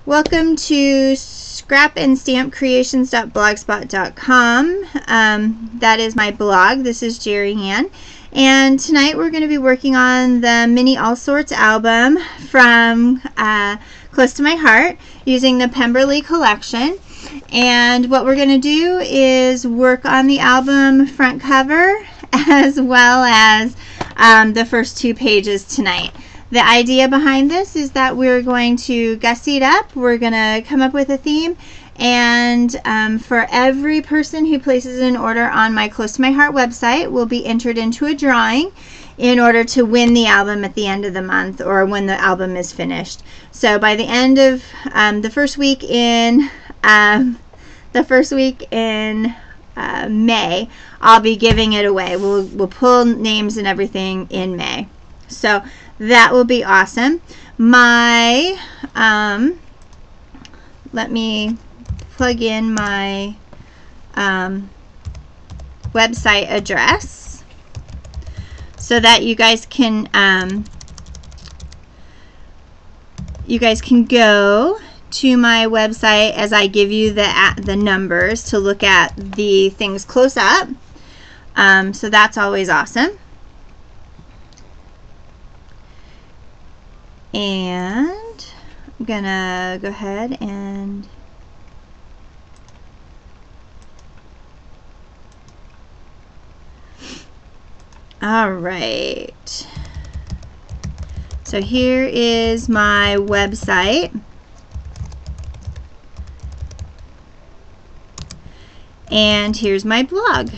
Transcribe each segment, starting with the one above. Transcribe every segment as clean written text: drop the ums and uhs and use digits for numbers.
Welcome to scrapandstampcreations.blogspot.com. That is my blog. This is Jerry Ann. And tonight we're going to be working on the Mini All Sorts album from Close to My Heart using the Pemberley collection. And what we're going to do is work on the album front cover as well as the first 2 pages tonight. The idea behind this is that we're going to gussy it up. We're going to come up with a theme, and for every person who places an order on my Close to My Heart website will be entered into a drawing in order to win the album at the end of the month or when the album is finished. So by the end of the first week in May, I'll be giving it away. We'll pull names and everything in May. So that will be awesome. My let me plug in my website address so that you guys can go to my website as I give you the numbers to look at the things close up. So that's always awesome. And I'm gonna go ahead and alright, so here is my website, and here's my blog.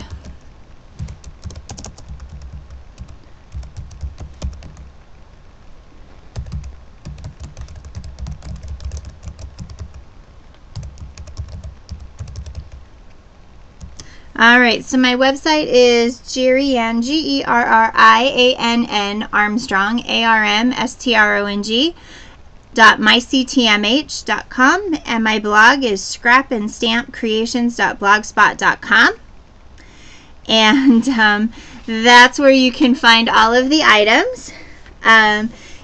Alright, so my website is Jerriann, Gerriann Armstrong, ARMSTRONG.myctmh.com, and my blog is scrapandstampcreations.blogspot.com, and that's where you can find all of the items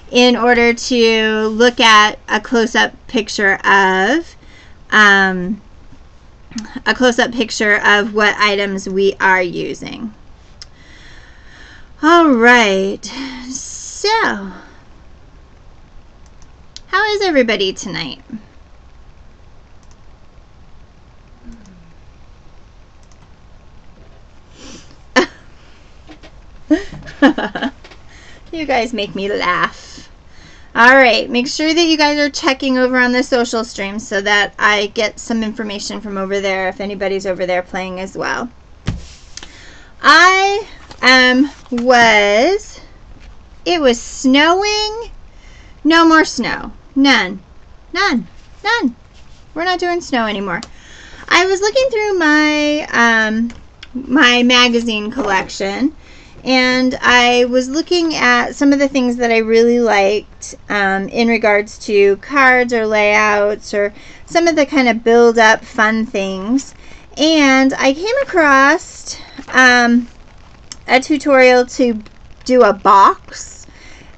in order to look at a close-up picture of what items we are using. Alright, so how is everybody tonight? You guys make me laugh. Alright, make sure that you guys are checking over on the social stream so that I get some information from over there if anybody's over there playing as well. It was snowing. No more snow. None. We're not doing snow anymore. I was looking through my my magazine collection, and I was looking at some of the things that I really liked in regards to cards or layouts or some of the kind of build up fun things, and I came across a tutorial to do a box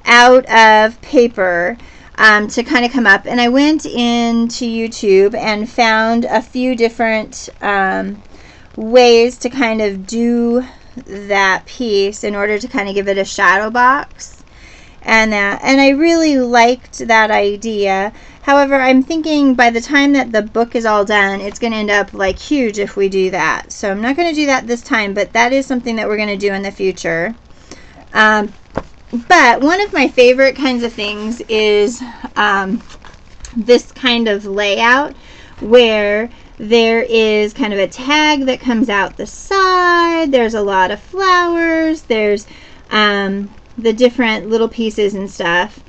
out of paper to kind of come up, and I went into YouTube and found a few different ways to kind of do that piece in order to kind of give it a shadow box, and I really liked that idea. However, I'm thinking by the time that the book is all done, it's going to end up like huge if we do that. So I'm not going to do that this time, but that is something that we're going to do in the future. But one of my favorite kinds of things is this kind of layout where there is kind of a tag that comes out the side. There's a lot of flowers. There's the different little pieces and stuff.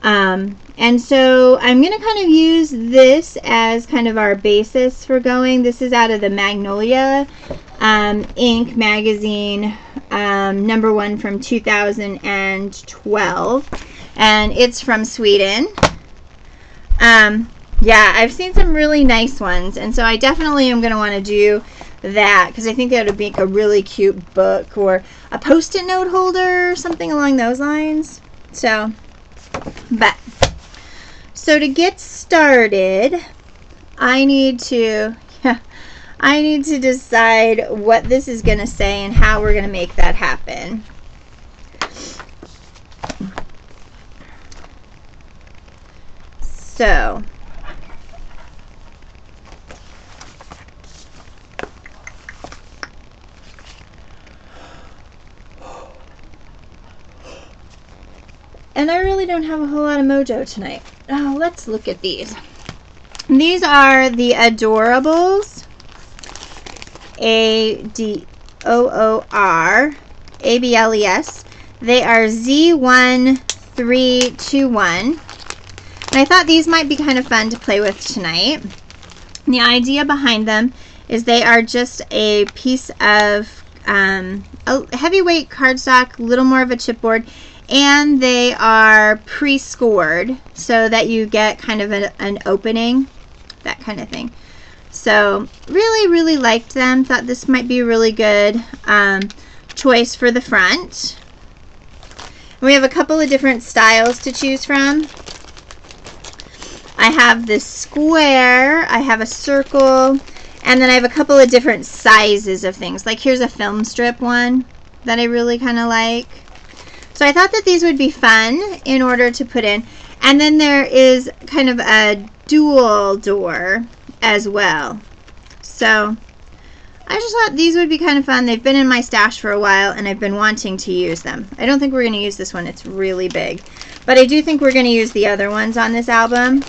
And so I'm going to kind of use this as kind of our basis for going. This is out of the Magnolia Ink magazine, #1 from 2012. And it's from Sweden. Yeah, I've seen some really nice ones, and so I definitely am going to want to do that because I think that would make a really cute book or a post-it note holder or something along those lines. So So to get started, I need to decide what this is going to say and how we're going to make that happen. So and I really don't have a whole lot of mojo tonight. Oh, let's look at these. These are the Adorables, ADOOR ABLES. They are Z1321. And I thought these might be kind of fun to play with tonight. And the idea behind them is they are just a piece of a heavyweight cardstock, a little more of a chipboard, and they are pre-scored so that you get kind of an opening, that kind of thing. So really liked them. Thought this might be a really good choice for the front. And we have a couple of different styles to choose from. I have this square, I have a circle, and then I have a couple of different sizes of things. Like here's a film strip one that I really kind of like. So I thought that these would be fun in order to put in. And then there is kind of a dual door as well. So I just thought these would be kind of fun. They've been in my stash for a while and I've been wanting to use them. I don't think we're going to use this one. It's really big. But I do think we're going to use the other ones on this album.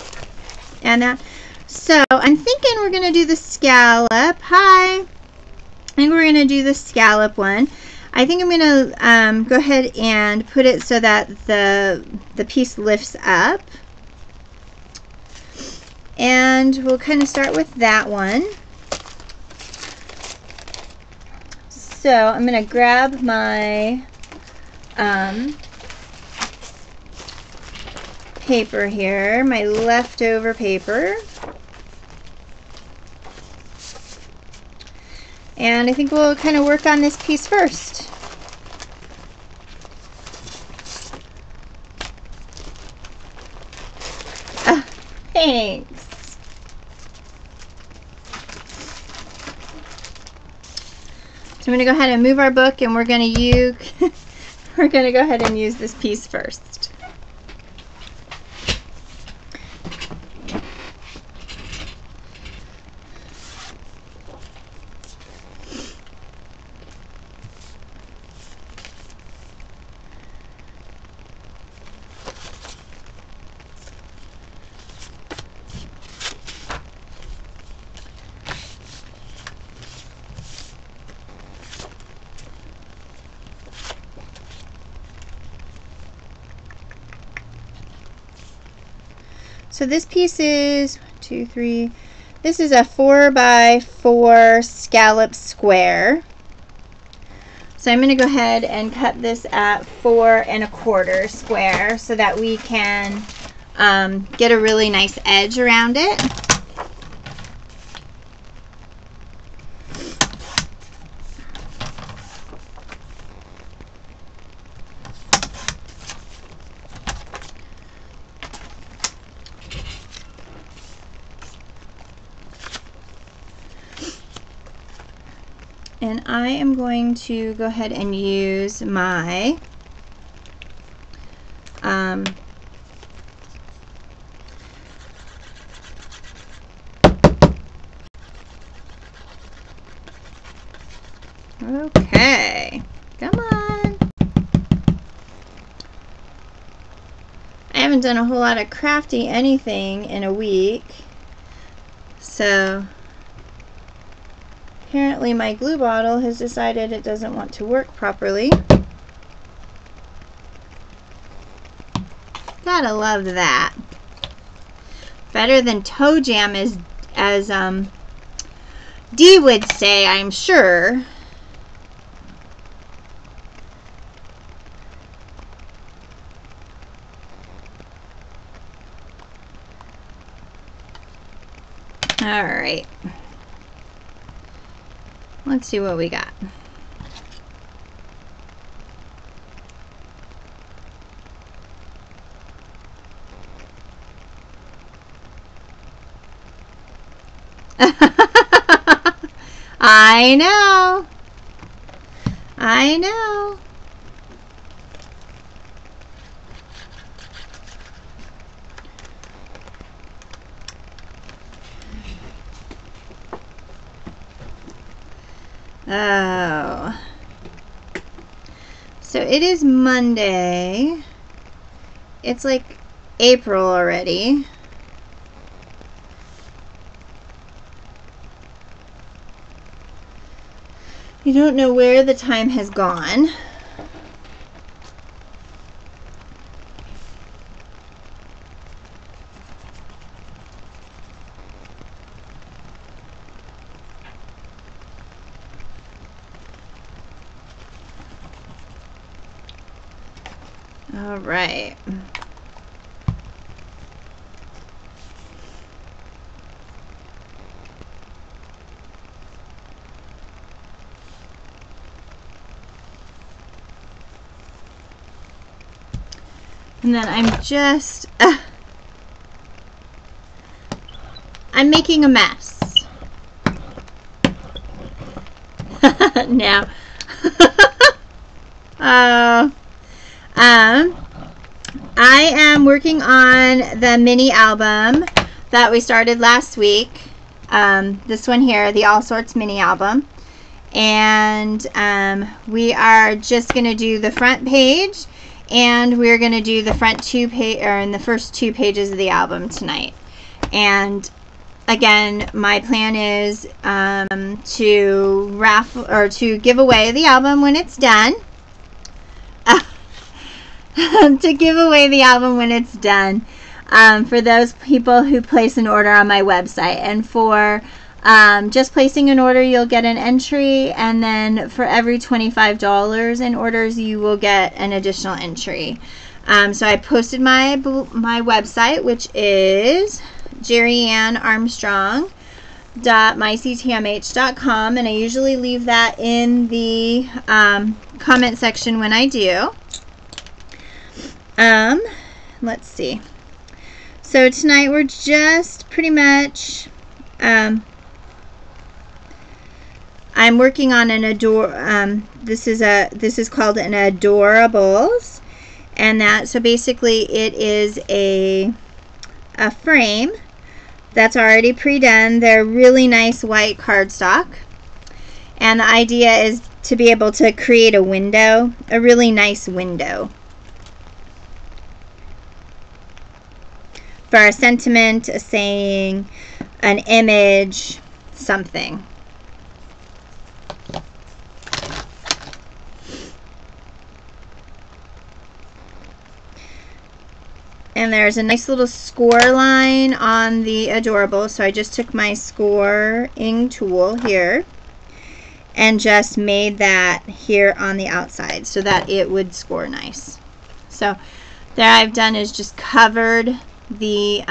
And that. So I'm thinking we're going to do the scallop. Hi. I think we're going to do the scallop one. I think I'm going to go ahead and put it so that the piece lifts up. And we'll kind of start with that one. So I'm going to grab my paper here, my leftover paper. And I think we'll kind of work on this piece first. Thanks. So I'm going to go ahead and move our book, and we're going to go ahead and use this piece first. So this piece is 1, 2, 3. This is a 4x4 scallop square. So I'm going to go ahead and cut this at 4 1/4 square so that we can get a really nice edge around it. And I am going to go ahead and use my okay, come on. I haven't done a whole lot of crafty anything in a week, so apparently my glue bottle has decided it doesn't want to work properly. Gotta love that. Better than toe jam, as Dee would say, I'm sure. All right. Let's see what we got. I know. I know. Oh. So it is Monday. It's like April already. You don't know where the time has gone. All right. And then I'm making a mess. Now. I am working on the mini album that we started last week. This one here, the All Sorts mini album. And we are just going to do the front page, and we're going to do the the first 2 pages of the album tonight. And again, my plan is to raffle or to give away the album when it's done. To give away the album when it's done for those people who place an order on my website. And for just placing an order, you'll get an entry, and then for every $25 in orders, you will get an additional entry. So I posted my website, which is jerriannarmstrong.myctmh.com, and I usually leave that in the comment section when I do. Let's see. So tonight we're just pretty much, I'm working on an this is called an Adorables, and so basically it is a frame that's already pre-done. They're really nice white cardstock, and the idea is to be able to create a window, a really nice window, for a sentiment, a saying, an image, something. And there's a nice little score line on the Adorable, so I just took my scoring tool here and just made that here on the outside so that it would score nice. So there I've done is just covered the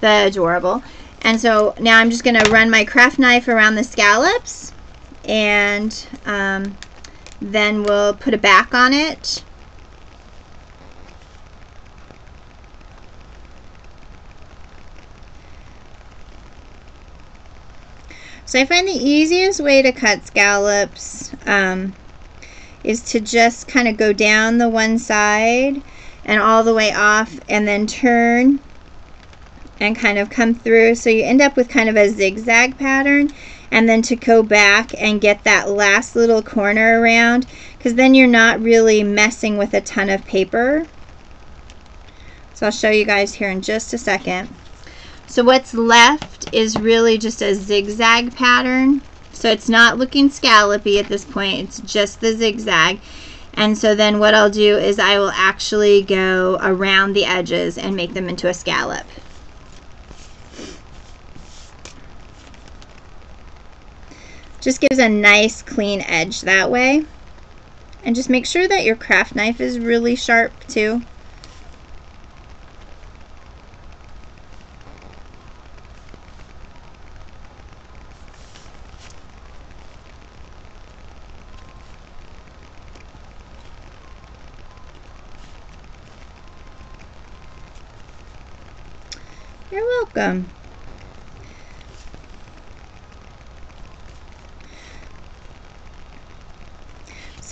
Adorable, and so now I'm just going to run my craft knife around the scallops, and then we'll put a back on it. So I find the easiest way to cut scallops is to just kind of go down the one side and all the way off, and then turn and kind of come through, so you end up with kind of a zigzag pattern, and then to go back and get that last little corner around, because then you're not really messing with a ton of paper. So I'll show you guys here in just a second. So what's left is really just a zigzag pattern, so it's not looking scallopy at this point, it's just the zigzag. And so then what I'll do is I will actually go around the edges and make them into a scallop. Just gives a nice clean edge that way. And just make sure that your craft knife is really sharp too. You're welcome.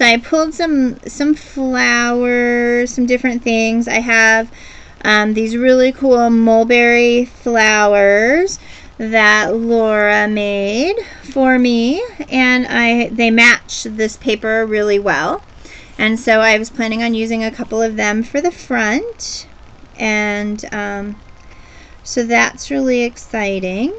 I pulled some flowers, some different things. I have these really cool mulberry flowers that Laura made for me, and they match this paper really well. And so I was planning on using a couple of them for the front, and so that's really exciting.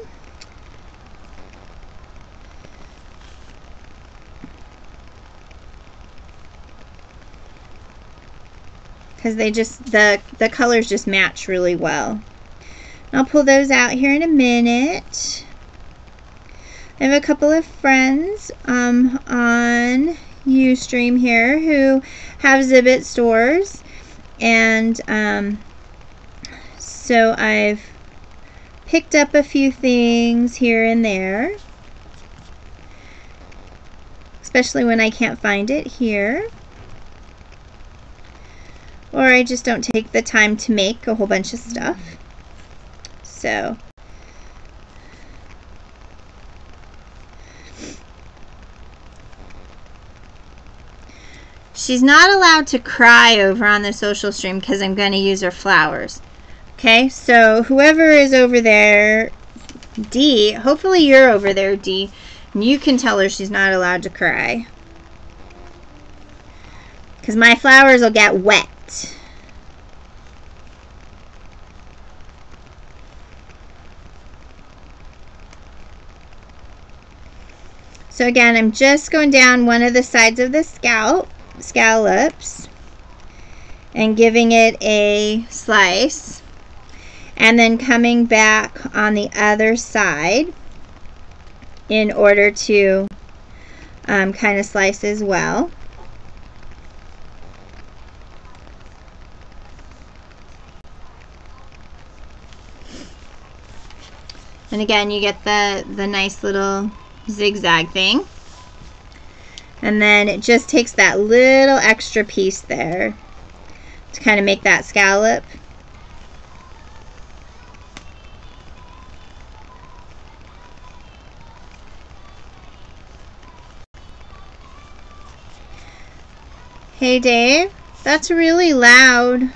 Because they just, the colors just match really well. I'll pull those out here in a minute. I have a couple of friends on Ustream here who have Zibbet stores, and so I've picked up a few things here and there, especially when I can't find it here, or I just don't take the time to make a whole bunch of stuff. So she's not allowed to cry over on the social stream because I'm going to use her flowers. Okay, so whoever is over there, D, hopefully you're over there, D, and you can tell her she's not allowed to cry, because my flowers will get wet. So again, I'm just going down one of the sides of the scallops and giving it a slice, and then coming back on the other side in order to kind of slice as well. And again, you get the nice little zigzag thing, and then it just takes that little extra piece there to kind of make that scallop. Hey Dave, that's really loud.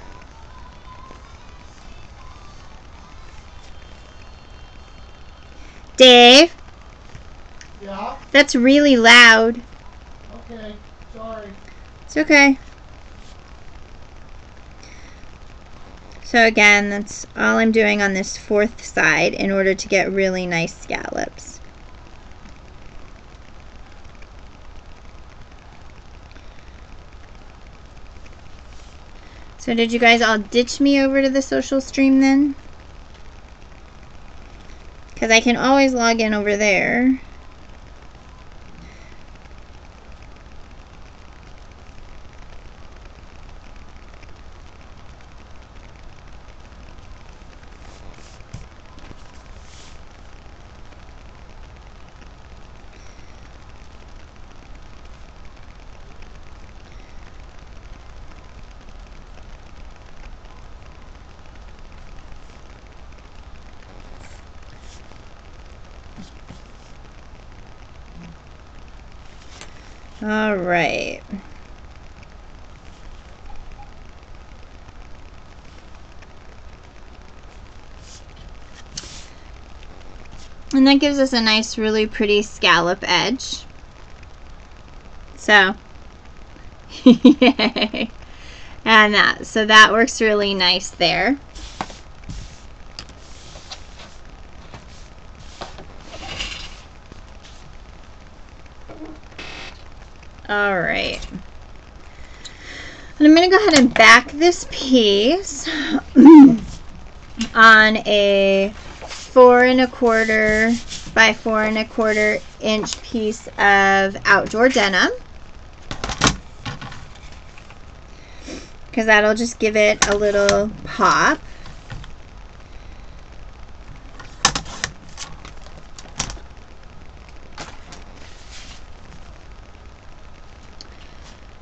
Dave? Yeah? That's really loud. Okay, sorry. It's okay. So again, that's all I'm doing on this fourth side in order to get really nice scallops. So did you guys all ditch me over to the social stream then? Because I can always log in over there. All right. And that gives us a nice, really pretty scallop edge. So, yay. And so that works really nice there. All right. And I'm going to go ahead and back this piece on a 4 1/4 by 4 1/4 inch piece of outdoor denim, because that'll just give it a little pop.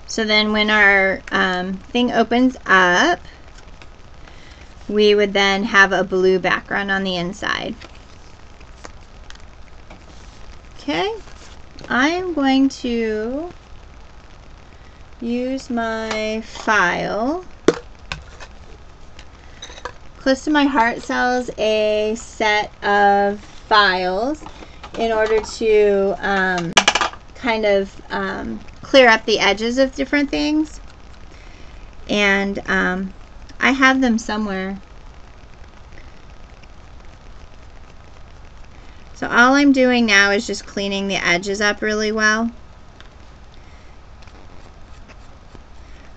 So then when our thing opens up, we would then have a blue background on the inside. Okay, I am going to use my file. Close to My Heart sells a set of files in order to kind of clear up the edges of different things. And I have them somewhere. So all I'm doing now is just cleaning the edges up really well.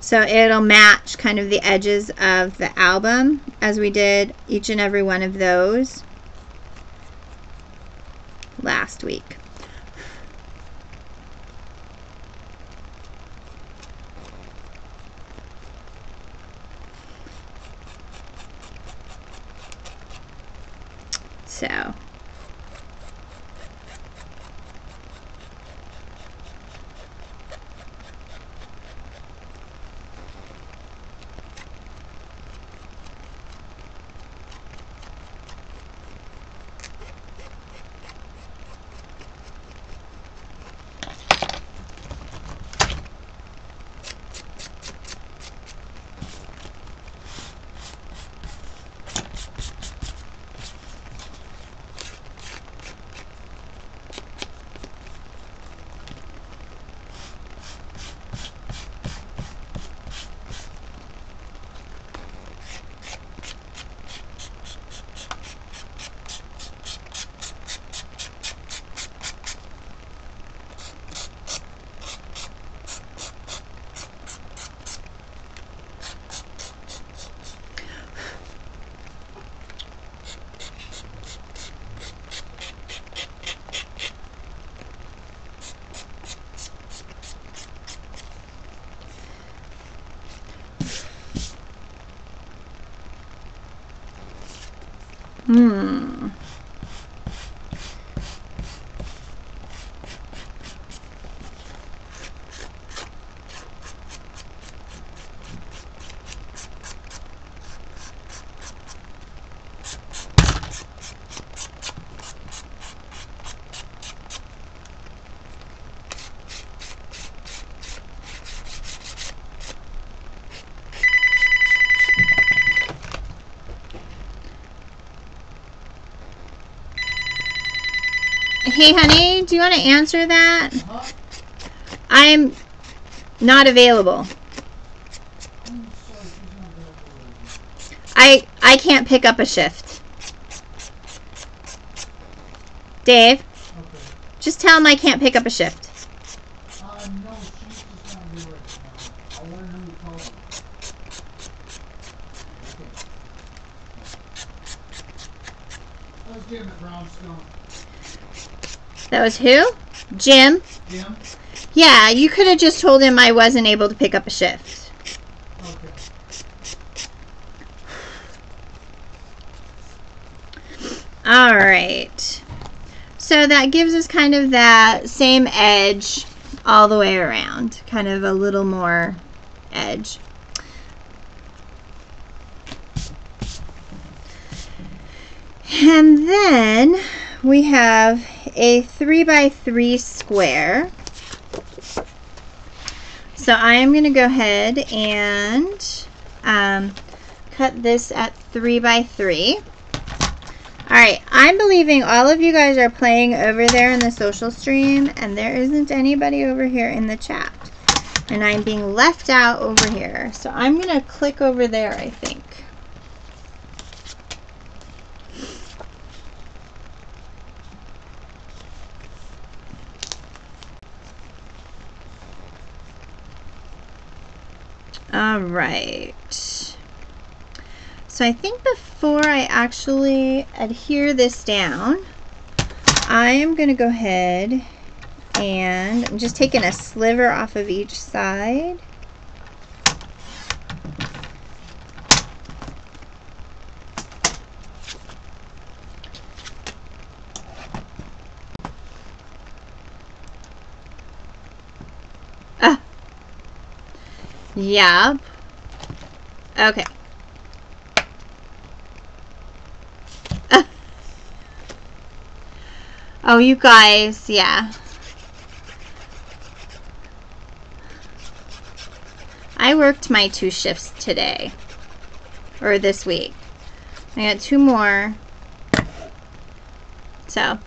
So it'll match kind of the edges of the album as we did each and every one of those last week. So hey, honey, do you want to answer that? I'm not available. I can't pick up a shift. Dave, Okay. just tell him I can't pick up a shift. No, she's just not here right now. I'll let her know you called her. Okay. I was getting at Brownstone. That was who? Jim? Jim? Yeah, you could have just told him I wasn't able to pick up a shift. Okay. All right. So that gives us kind of that same edge all the way around. Kind of a little more edge. And then we have a 3x3 square. So I am going to go ahead and cut this at 3x3. Alright, I'm believing all of you guys are playing over there in the social stream, and there isn't anybody over here in the chat. And I'm being left out over here. So I'm going to click over there, I think. Alright. So I think before I actually adhere this down, I am going to go ahead and I'm just taking a sliver off of each side. Yep. Okay. Oh, you guys, yeah. I worked my 2 shifts today, or this week. I got 2 more. So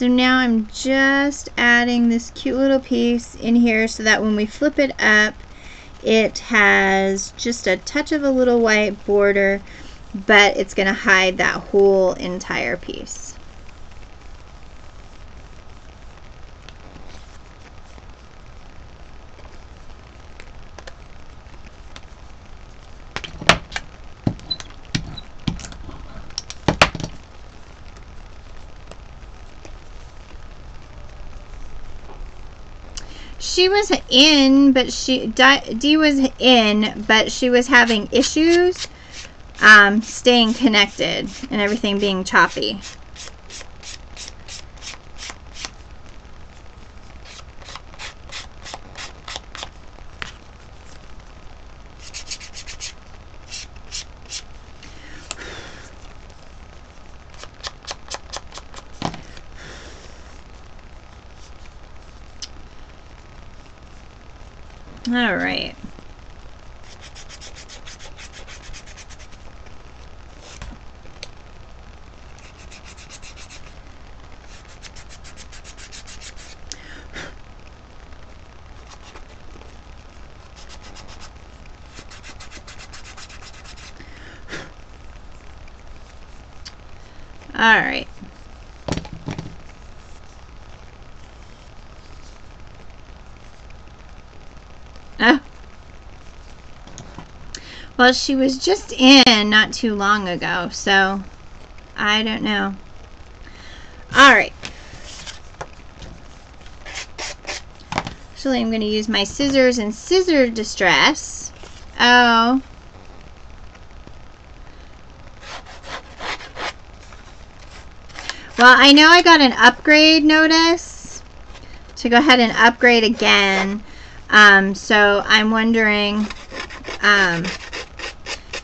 now I'm just adding this cute little piece in here so that when we flip it up, it has just a touch of a little white border, but it's going to hide that whole entire piece. She was in, but Dee was in, but she was having issues staying connected and everything being choppy. All right. All right. Oh. Well, she was just in not too long ago, so I don't know. All right. Actually, I'm going to use my scissors in Scissor Distress. Oh. Well, I know I got an upgrade notice to go ahead and upgrade again. So I'm wondering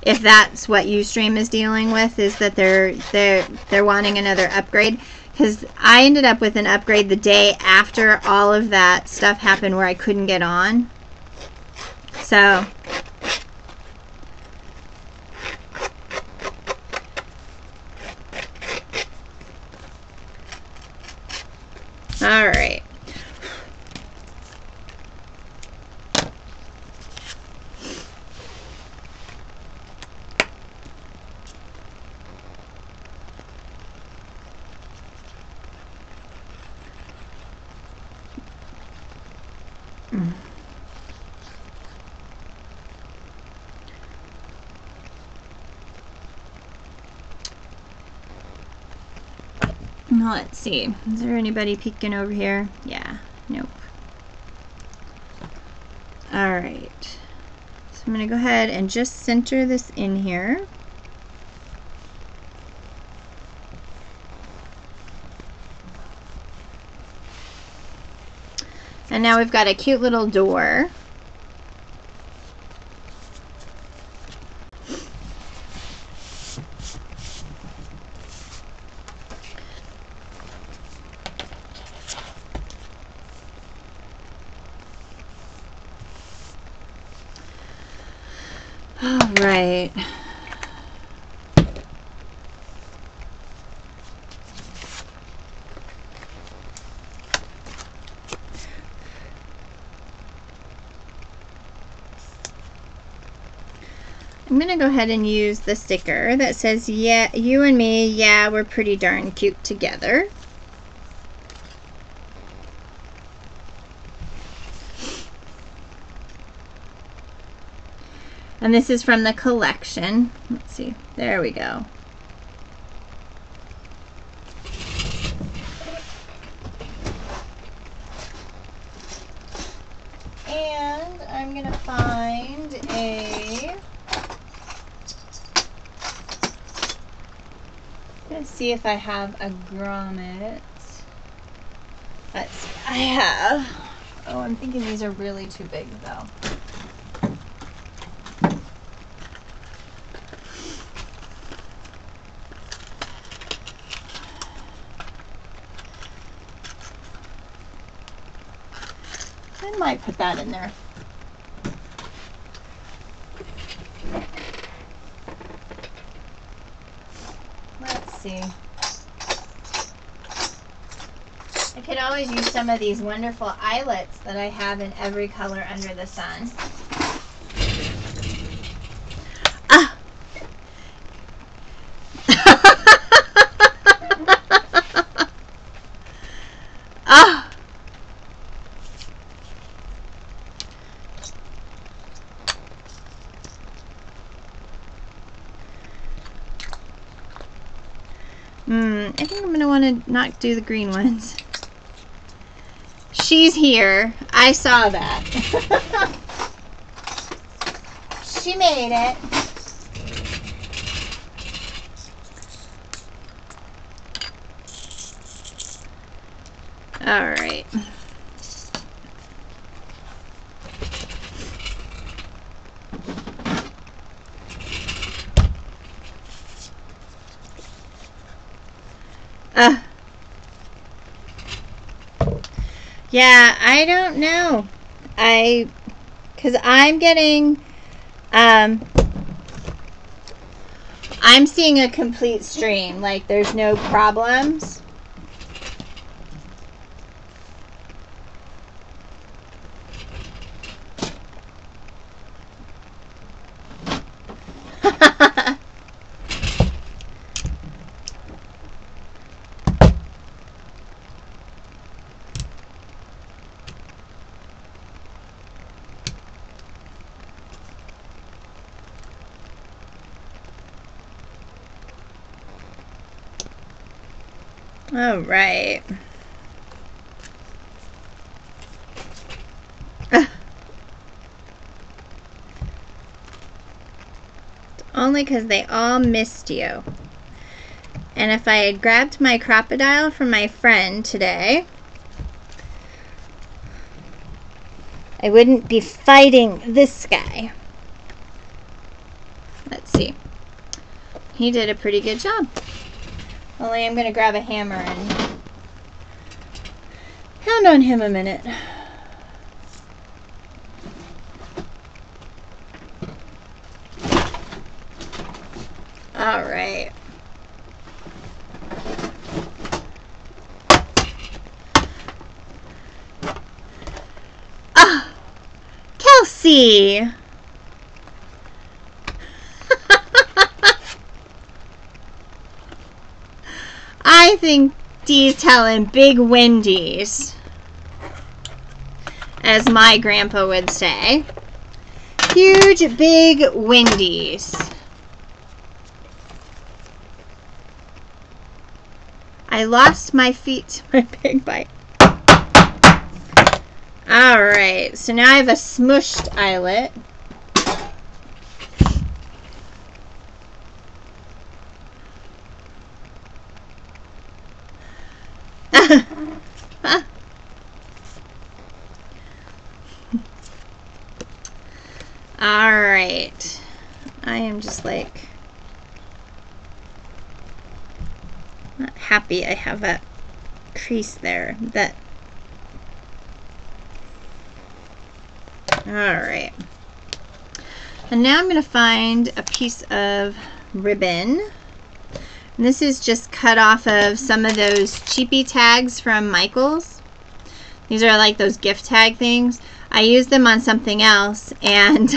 if that's what Ustream is dealing with, is that they're wanting another upgrade. Because I ended up with an upgrade the day after all of that stuff happened where I couldn't get on. So all right. Let's see. Is there anybody peeking over here? Yeah. Nope. Alright. So I'm going to go ahead and just center this in here. And now we've got a cute little door. All right. I'm going to go ahead and use the sticker that says, yeah, you and me, yeah, we're pretty darn cute together. And this is from the collection. Let's see. There we go. And I'm going to find a... Let's see if I have a grommet. Let's see. I have. Oh, I'm thinking these are really too big though. I might put that in there. Let's see. I could always use some of these wonderful eyelets that I have in every color under the sun. Ah! Ah! I think I'm going to want to not do the green ones. She's here. I saw that. She made it. All right. Yeah, I don't know. Because I'm getting, I'm seeing a complete stream. Like, there's no problems. All right. Only because they all missed you. And if I had grabbed my Crop-A-Dile from my friend today, I wouldn't be fighting this guy. Let's see. He did a pretty good job. Only I'm going to grab a hammer and pound on him a minute. All right. Ah, Kelsey. I think Dee's telling big windies, as my grandpa would say. Huge, big windies. I lost my feet to my big bite. Alright, so now I have a smushed eyelet. Alright. I am just like not happy I have that crease there. Alright. And now I'm going to find a piece of ribbon. And this is just cut off of some of those cheapy tags from Michaels. These are like those gift tag things. I used them on something else, and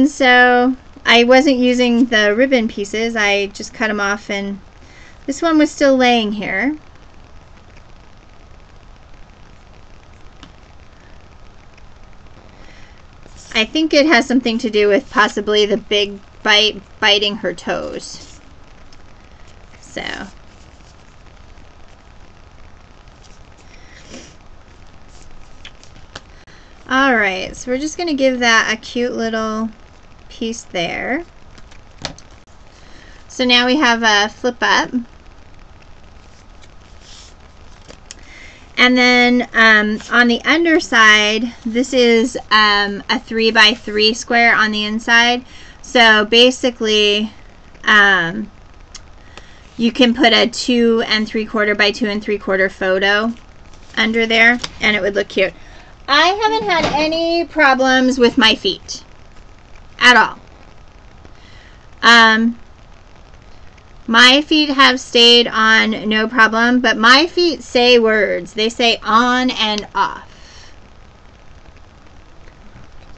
so I wasn't using the ribbon pieces. I just cut them off, and this one was still laying here. I think it has something to do with possibly the big bite biting her toes. So. Alright, so we're just going to give that a cute little piece there. So now we have a flip up. And then on the underside, this is a 3x3 square on the inside. So basically, you can put a 2 3/4 by 2 3/4 photo under there, and it would look cute. I haven't had any problems with my feet at all. My feet have stayed on no problem, but my feet say words. They say on and off.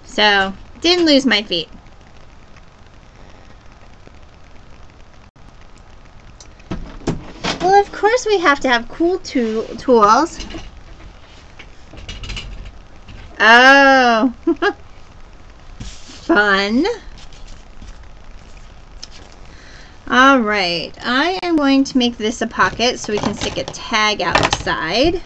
So, didn't lose my feet. Well, of course we have to have cool tools. Oh, fun. All right, I am going to make this a pocket so we can stick a tag outside.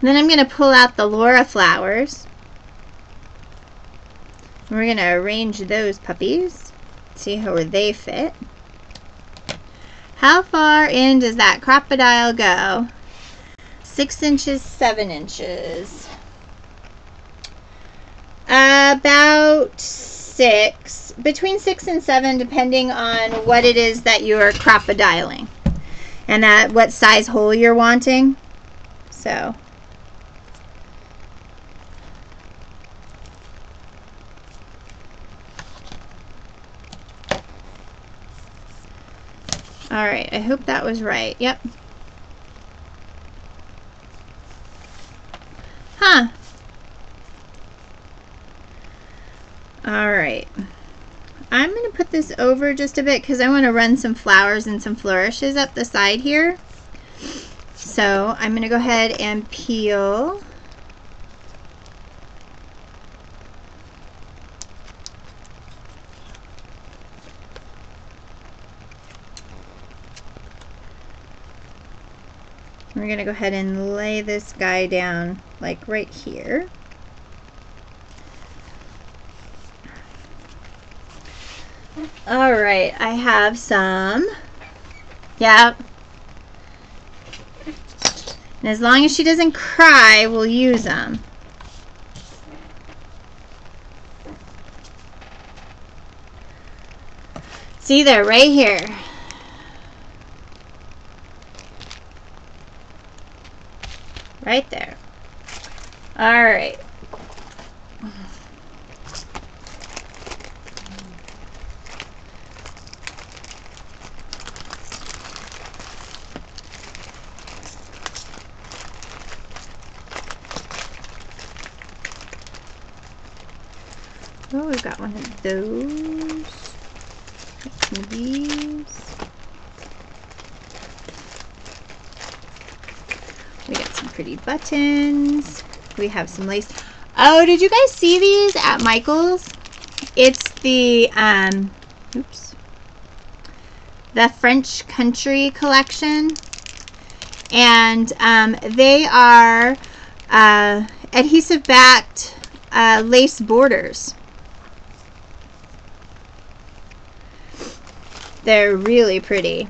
And then I'm going to pull out the Laura flowers. We're going to arrange those puppies. See how they fit. How far in does that crocodile go? 6 inches, 7 inches. About 6. Between 6 and 7, depending on what it is that you're crocodiling. And at what size hole you're wanting. So... Alright, I hope that was right. Yep. Huh. Alright. I'm going to put this over just a bit because I want to run some flowers and some flourishes up the side here. So I'm going to go ahead and peel. We're going to go ahead and lay this guy down like right here. Alright, I have some. Yep. And as long as she doesn't cry, we'll use them. See, they're right here. Right there. All right. Oh, we've got one of those. Some of these. We got some pretty buttons. We have some lace. Oh, did you guys see these at Michael's? It's the, the French Country collection. And they are adhesive backed lace borders. They're really pretty.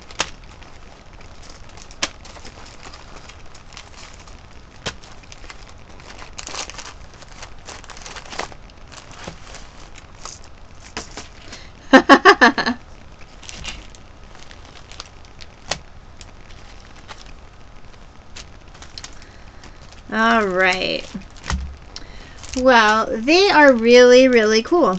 All right. Well, they are really, really cool.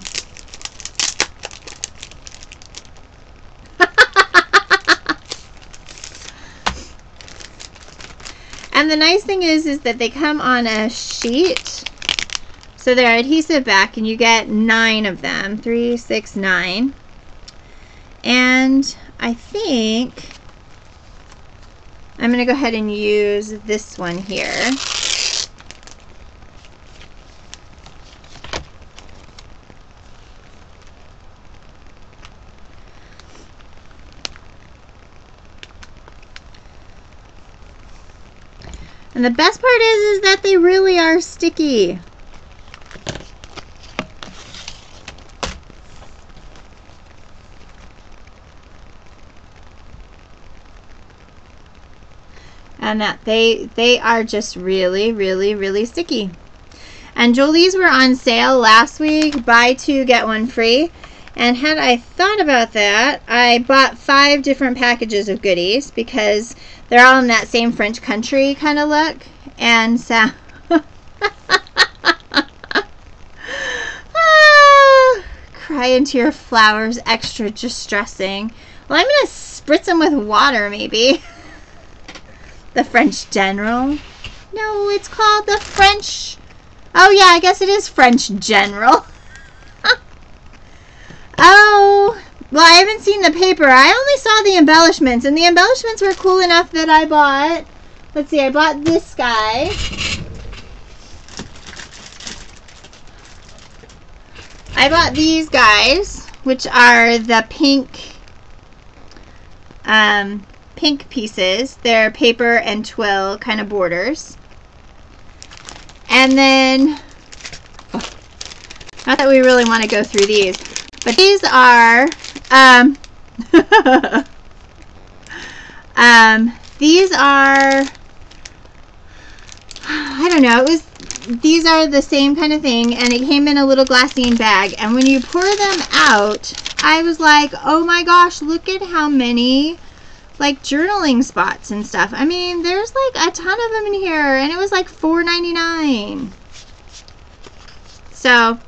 And the nice thing is that they come on a sheet. So they're adhesive back and you get 9 of them. 3, 6, 9. And I think I'm going to go ahead and use this one here. And the best part is that they really are sticky. and that they are just really, really, really sticky. And Jolie's were on sale last week, buy 2 get 1 free. And had I thought about that, I bought 5 different packages of goodies because they're all in that same French country kind of look. And so cry into your flowers, extra distressing. Well, I'm gonna spritz them with water, maybe. The French General. No, it's called the French. Oh yeah, I guess it is French General. Oh, well, I haven't seen the paper. I only saw the embellishments, and the embellishments were cool enough that I bought, let's see, I bought this guy. I bought these guys, which are the pink pieces. They're paper and twill kind of borders. And then, not that we really want to go through these, but these are, these are, I don't know, these are the same kind of thing, and it came in a little glassine bag, and when you pour them out, I was like, oh my gosh, look at how many, like, journaling spots and stuff. I mean, there's like a ton of them in here, and it was like $4.99. So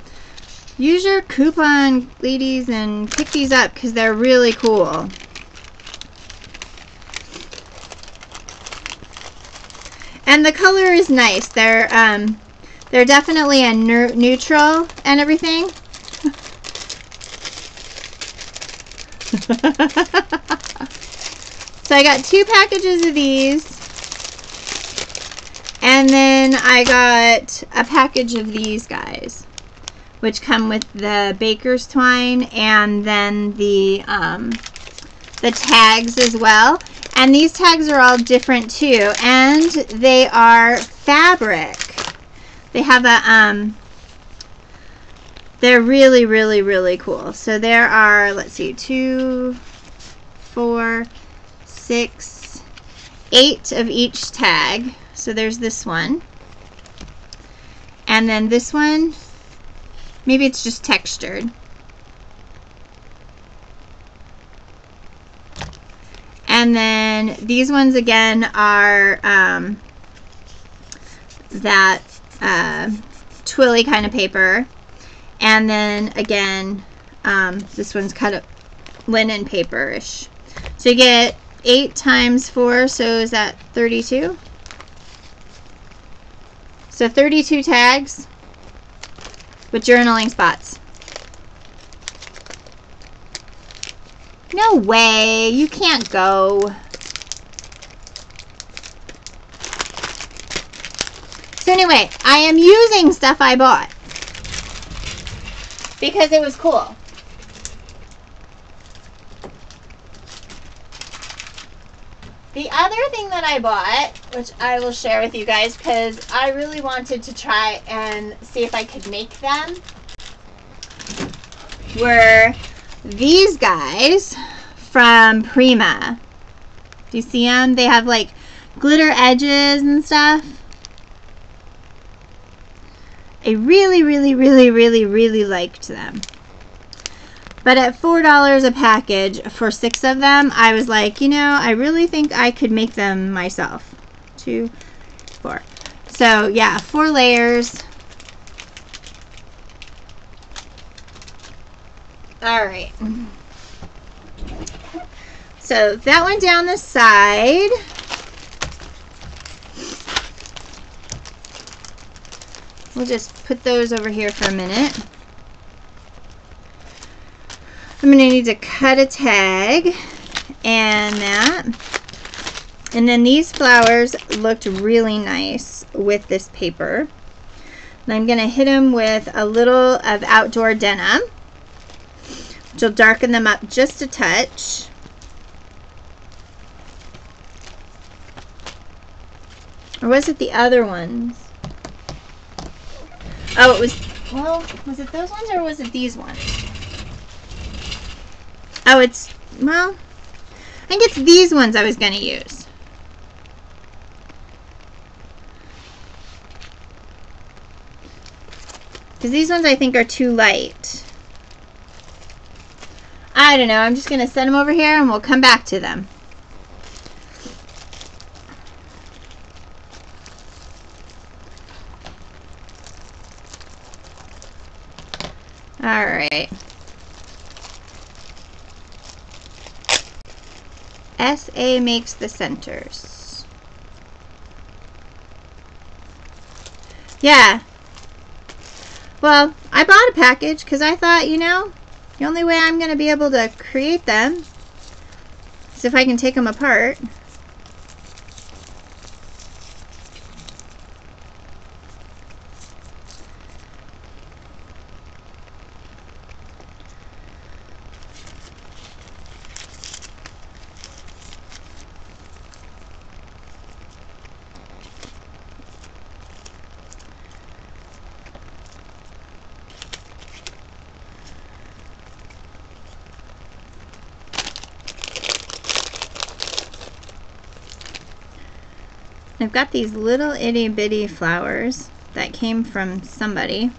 use your coupon, ladies, and pick these up because they're really cool. And the color is nice. They're definitely a neutral and everything. So I got 2 packages of these, and then I got a package of these guys, which come with the baker's twine and then the tags as well. And these tags are all different too, and they are fabric. They have a they're really, really, really cool. So there are, let's see, 2, 4, 6, 8 of each tag. So there's this one, and then this one, maybe it's just textured. And then these ones again are that twilly kind of paper. And then again, this one's kind of linen paper-ish. So you get 8 times 4, so is that 32? So 32 tags with journaling spots. No way, you can't go. So anyway, I am using stuff I bought because it was cool. The other thing that I bought, which I will share with you guys because I really wanted to try and see if I could make them, were these guys from Prima. Do you see them? They have like glitter edges and stuff. I really, really, really, really, really liked them. But at $4 a package for 6 of them, I was like, you know, I really think I could make them myself. 2, 4. So yeah, 4 layers. All right. So that one down the side. We'll just put those over here for a minute. I'm going to need to cut a tag and that. And then these flowers looked really nice with this paper. And I'm going to hit them with a little of Outdoor Denim, which will darken them up just a touch. Or was it the other ones? Oh, it was, well, was it those ones or was it these ones? Oh, it's, well, I think it's these ones I was going to use. because these ones I think are too light. I don't know. I'm just going to set them over here and we'll come back to them. All right. SA makes the centers. Yeah. Well, I bought a package because I thought, you know, the only way I'm going to be able to create them is if I can take them apart. I've got these little itty bitty flowers that came from somebody.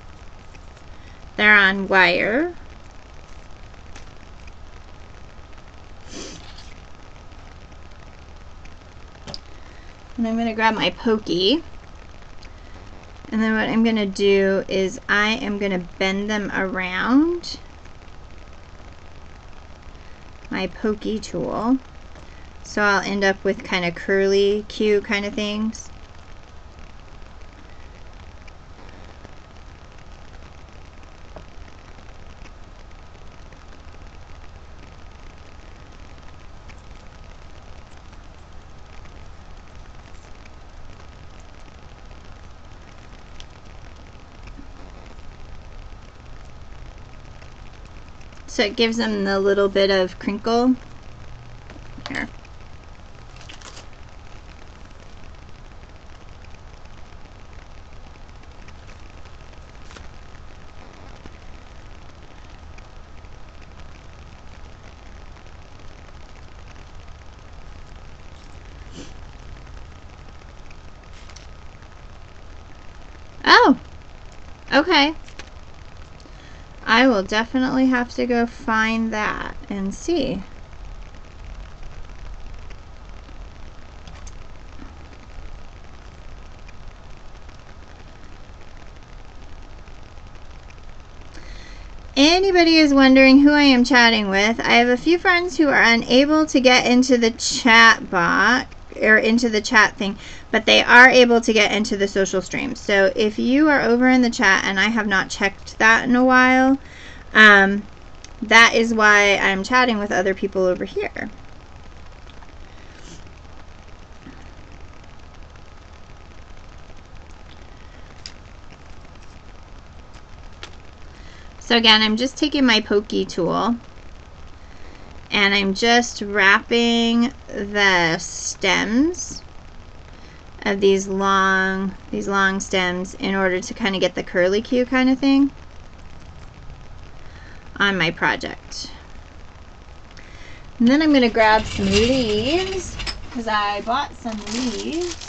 They're on wire. And I'm going to grab my pokey. And then what I'm going to do is I am going to bend them around my pokey tool. So I'll end up with kind of curly Q kind of things. So it gives them the little bit of crinkle. Here. Oh, okay. I will definitely have to go find that and see. Anybody is wondering who I am chatting with, I have a few friends who are unable to get into the chat bot or into the chat thing, but they are able to get into the social stream. So if you are over in the chat and I have not checked that in a while, that is why I'm chatting with other people over here. So again, I'm just taking my pokey tool and I'm just wrapping the stems of these long stems in order to kind of get the curly Q kind of thing on my project. And then I'm going to grab some leaves because I bought some leaves.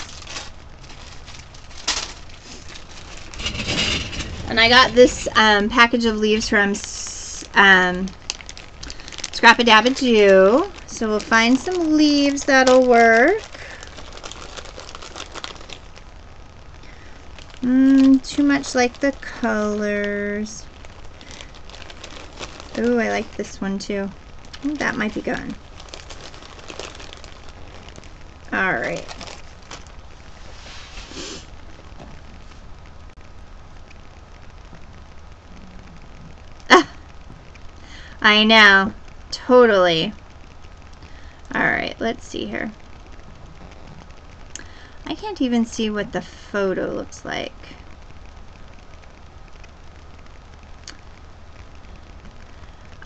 And I got this package of leaves from Scrap-A-Dab-A-Doo. So we'll find some leaves that'll work. Too much like the colors. Ooh, I like this one too. Ooh, that might be good. Alright. I know, totally. Alright, let's see here. I can't even see what the photo looks like.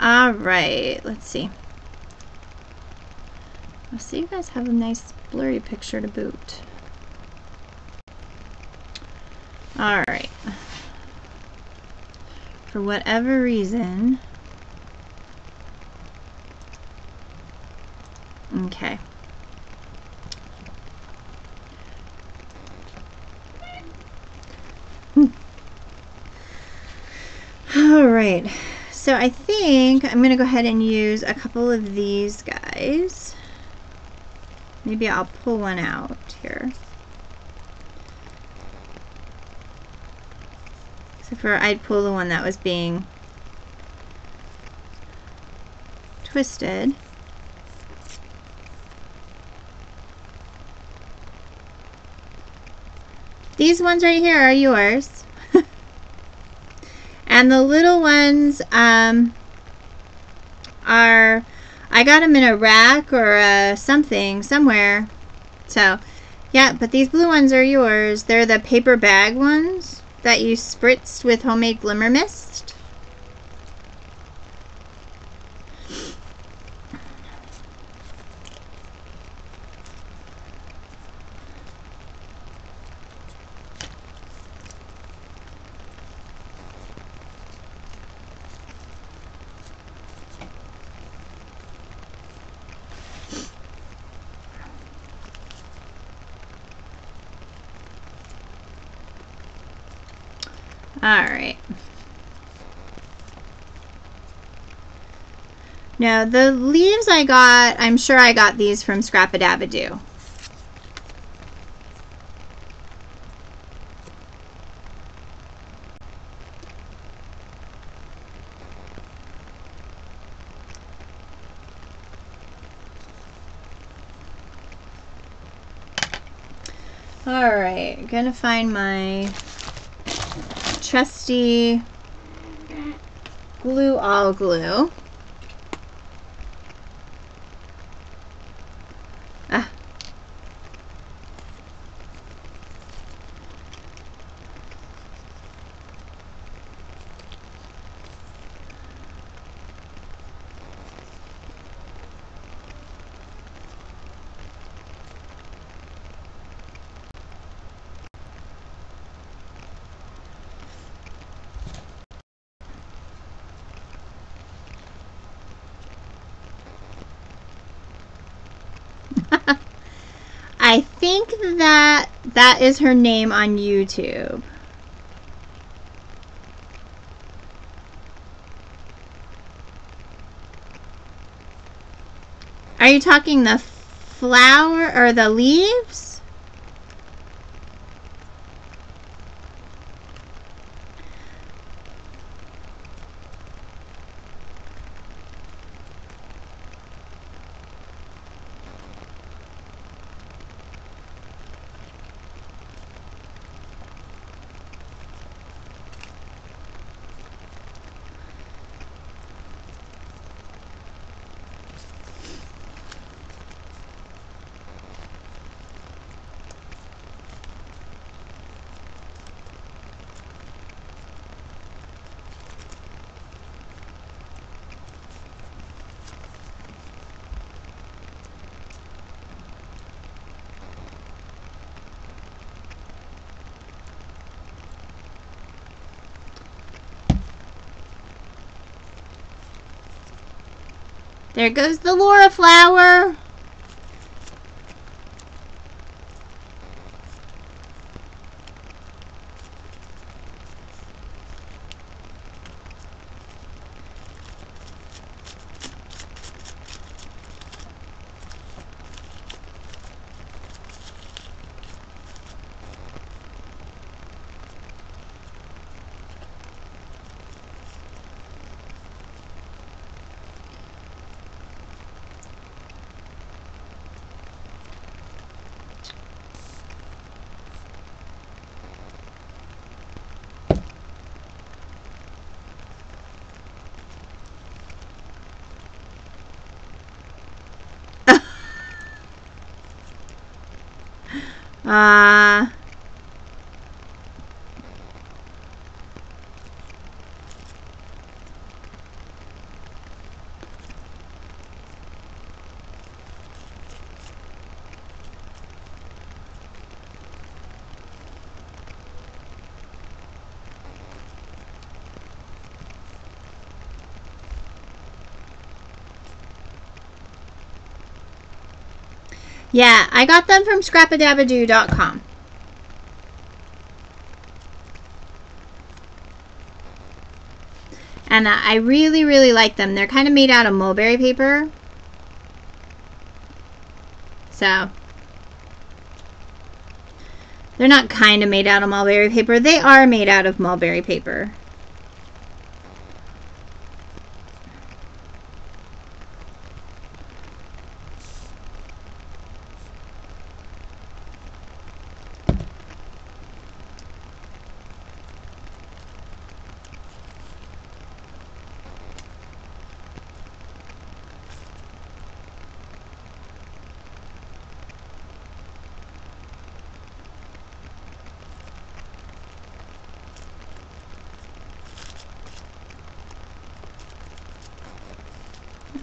Alright, let's see. So you guys have a nice blurry picture to boot. Alright. For whatever reason. Okay. right, so I think I'm going to go ahead and use a couple of these guys. Maybe I'll pull one out here. Except for I'd pull the one that was being twisted. These ones right here are yours. And the little ones are, I got them in a rack or something somewhere. So, yeah, but these blue ones are yours. They're the paper bag ones that you spritzed with homemade glimmer mist. Alright. Now, the leaves I got, I'm sure I got these from Scrap-A-Dab-A-Doo. Alright, gonna find my trusty glue all glue. Ah. I think that is her name on YouTube. Are you talking the flower or the leaves? There goes the Laura flower. Yeah, I got them from scrapadabadoo.com. And I really, really like them. They're kind of made out of mulberry paper. So, they're not kind of made out of mulberry paper. They are made out of mulberry paper.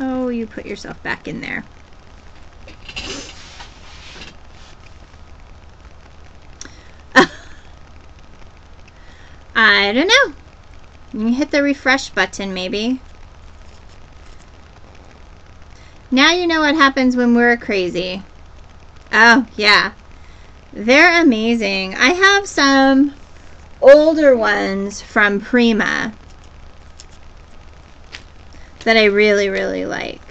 Oh, you put yourself back in there. I don't know. You hit the refresh button, maybe. Now you know what happens when we're crazy. Oh, yeah. They're amazing. I have some older ones from Prima that I really, really like.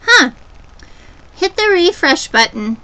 Huh. Hit the refresh button.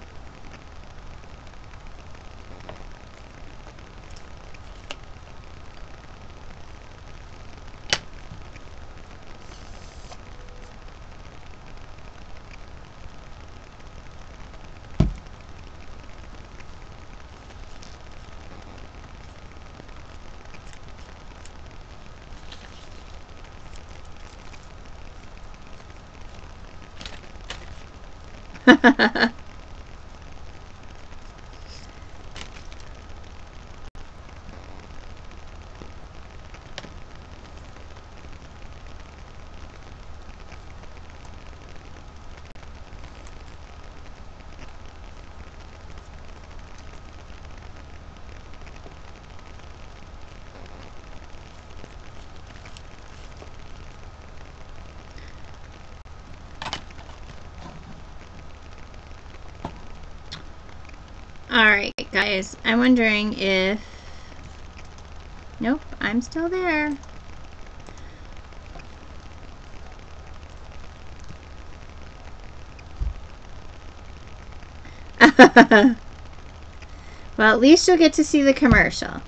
Alright, guys. I'm wondering if... Nope, I'm still there. Well, at least you'll get to see the commercial.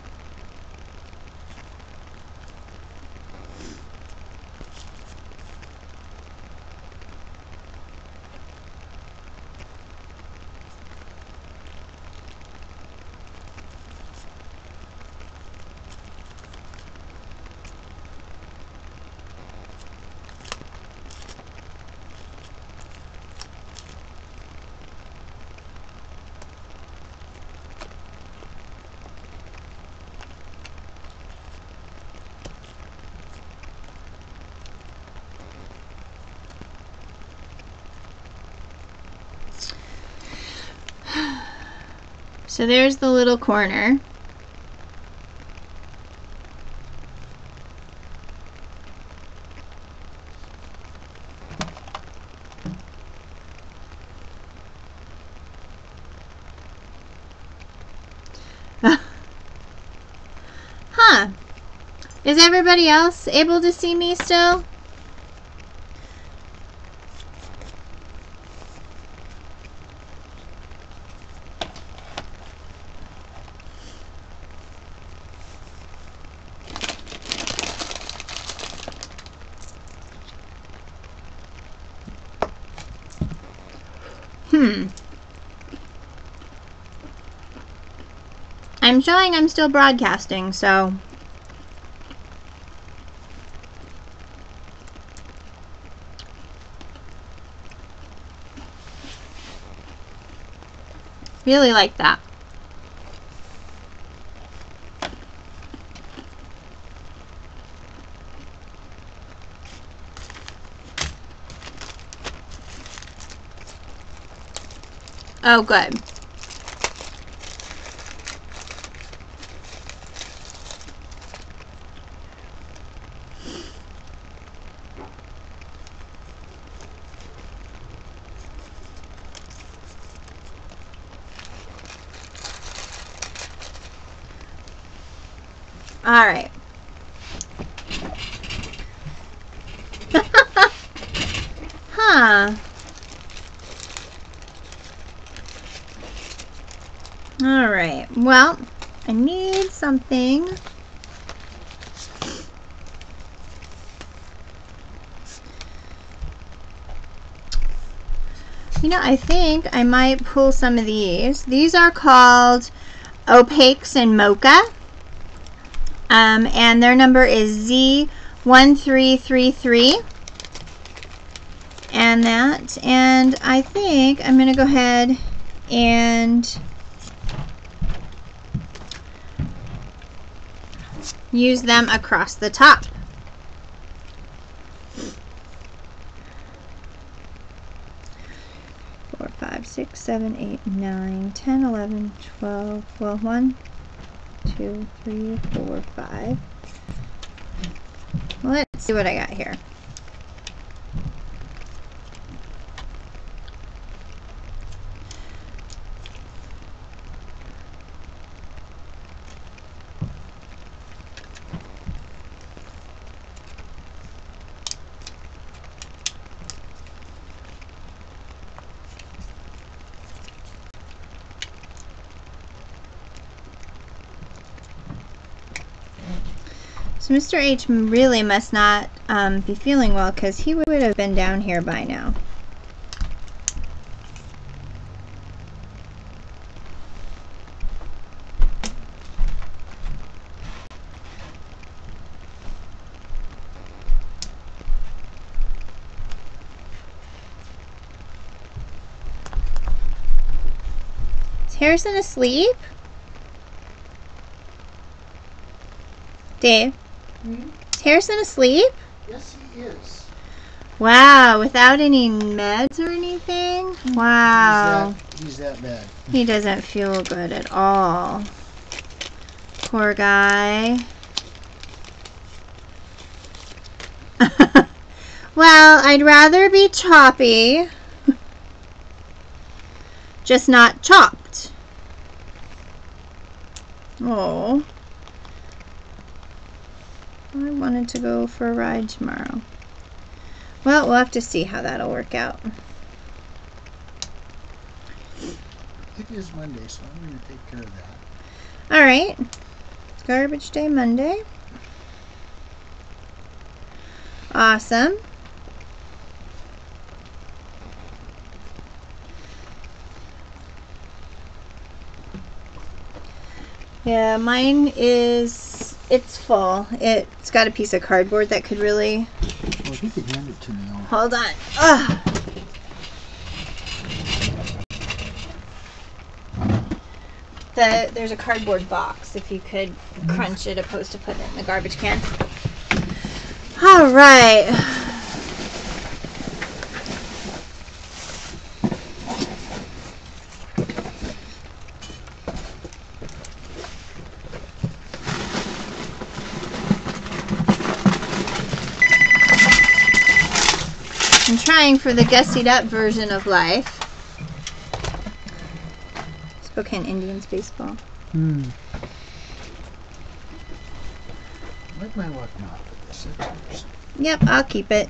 So there's the little corner. Huh. Is everybody else able to see me still? I'm showing I'm still broadcasting, so... Really like that. Oh, good. All right. Huh. All right. Well, I need something. You know, I think I might pull some of these. These are called Opaques and Mocha. And their number is Z1333. And I think I'm going to go ahead and use them across the top. 4, 5, 6, 7, 8, 9, 10, 11, 12, 1, 2, 3, 4, 5. Let's see what I got here. So Mr. H really must not be feeling well, because he would have been down here by now. Is Harrison asleep? Dave? Is Harrison asleep? Yes, he is. Wow, without any meds or anything? Wow. He's that bad. He doesn't feel good at all. Poor guy. Well, I'd rather be choppy, just not chopped. Oh. I wanted to go for a ride tomorrow. Well, we'll have to see how that'll work out. It is Monday, so I'm going to take care of that. Alright. It's Garbage Day Monday. Awesome. Yeah, mine is, it's full. It's got a piece of cardboard that could really... Well, if you could hand it to me, I'll... Hold on. Ugh. There's a cardboard box, if you could crunch it opposed to put it in the garbage can. All right. I'm trying for the gussied up version of life. Spokane Indians baseball. Like my luck not for this. It's Yep, I'll keep it.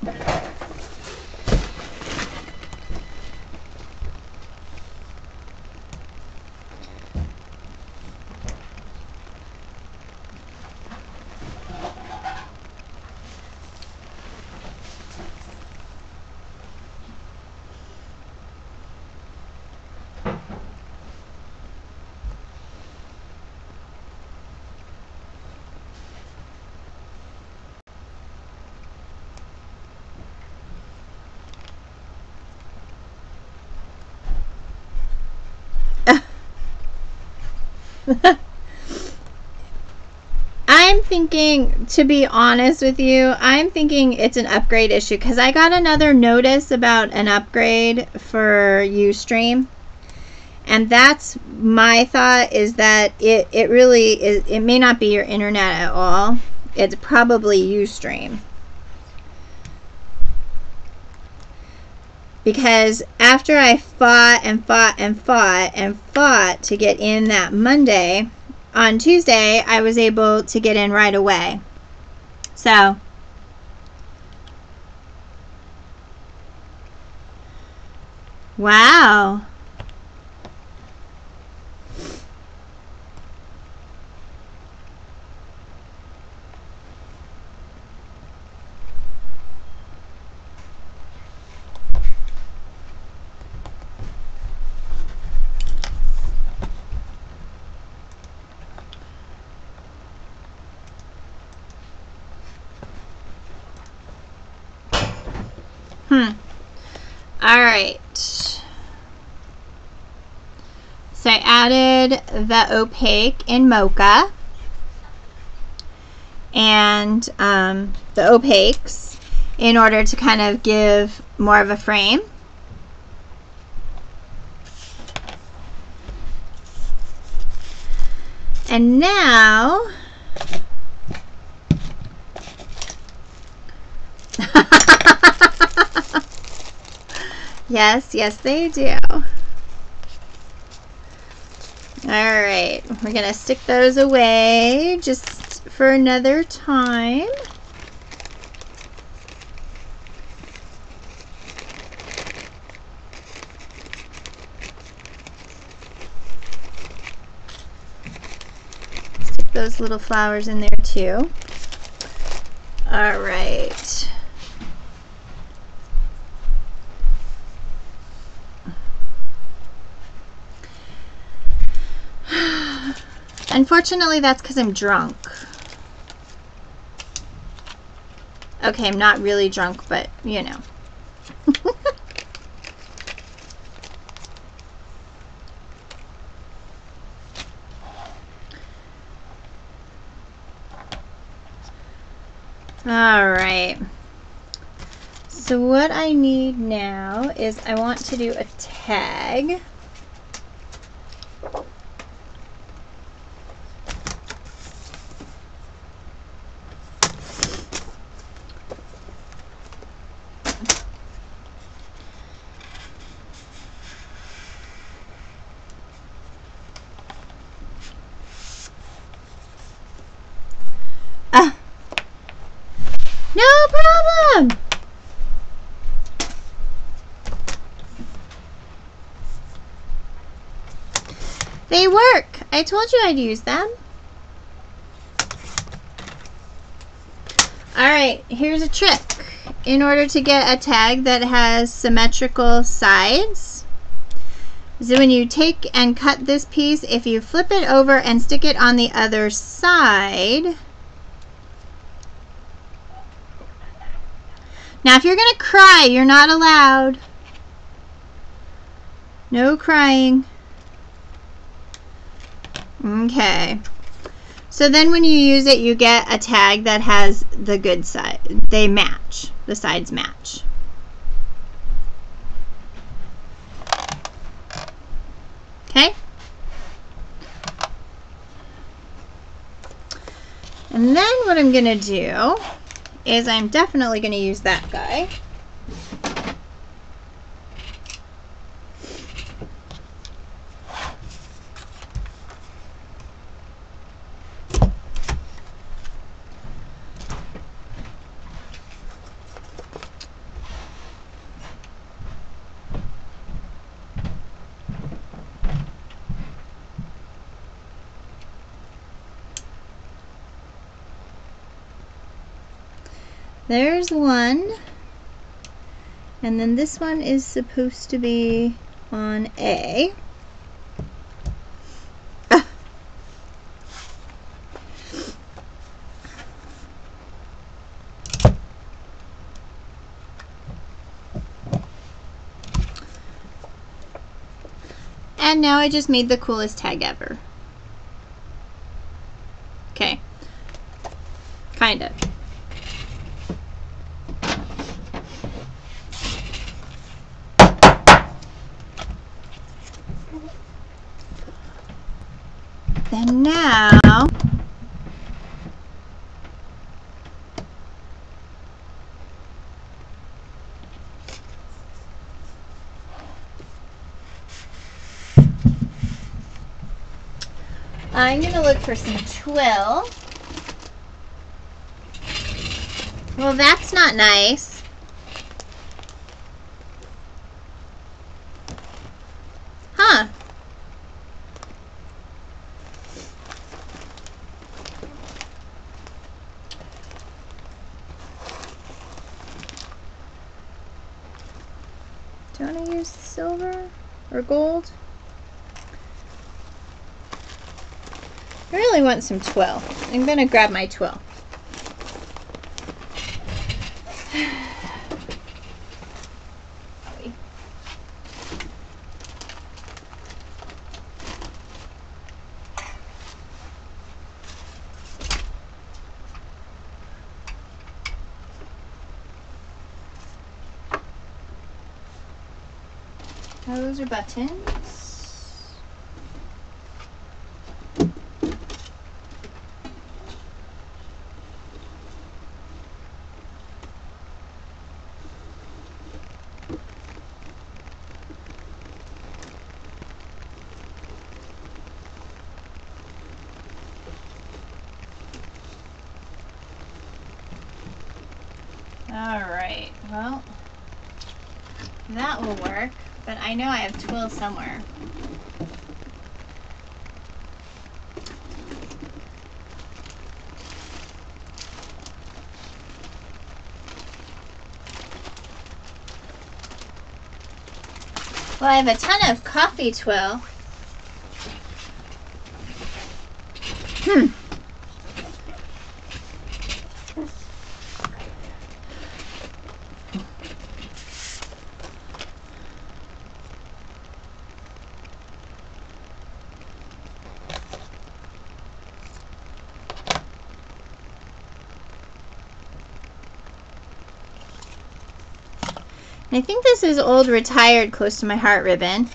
I'm thinking, to be honest with you, I'm thinking it's an upgrade issue, because I got another notice about an upgrade for Ustream, and that's my thought, is that it really is, it may not be your internet at all. It's probably Ustream. Because after I fought and fought and fought and fought to get in that Monday, on Tuesday, I was able to get in right away. So, wow. All right. So I added the opaque in Mocha and the opaques in order to kind of give more of a frame. And now yes, they do. All right, we're gonna stick those away just for another time. Stick those little flowers in there too. All right. Unfortunately, that's because I'm drunk. Okay, I'm not really drunk, but you know. All right. So what I need now is I want to do a tag. No problem. They work. I told you I'd use them. All right, here's a trick. In order to get a tag that has symmetrical sides, so when you take and cut this piece, if you flip it over and stick it on the other side. Now, if you're going to cry, you're not allowed. No crying. Okay. So then when you use it, you get a tag that has the good side. They match. The sides match. Okay? And then what I'm going to do is I'm definitely going to use that guy. There's one, and then this one is supposed to be on A. And now I just made the coolest tag ever. Okay, kind of. Then now, I'm going to look for some twill. Well, that's not nice. Huh. Do you want to use silver or gold? I really want some twill. I'm going to grab my twill. Those are buttons. Alright, well, that will work, but I know I have twill somewhere. Well, I have a ton of coffee twill. I think this is old retired close to my heart ribbon.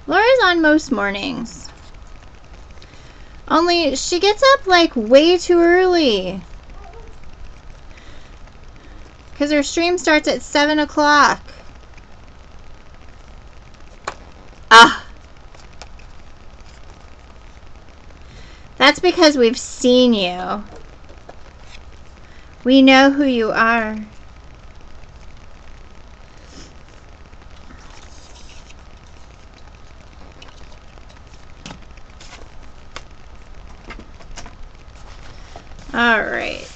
Laura's on most mornings. Only she gets up like way too early. Because her stream starts at 7 o'clock. Ah. That's because we've seen you. We know who you are. All right.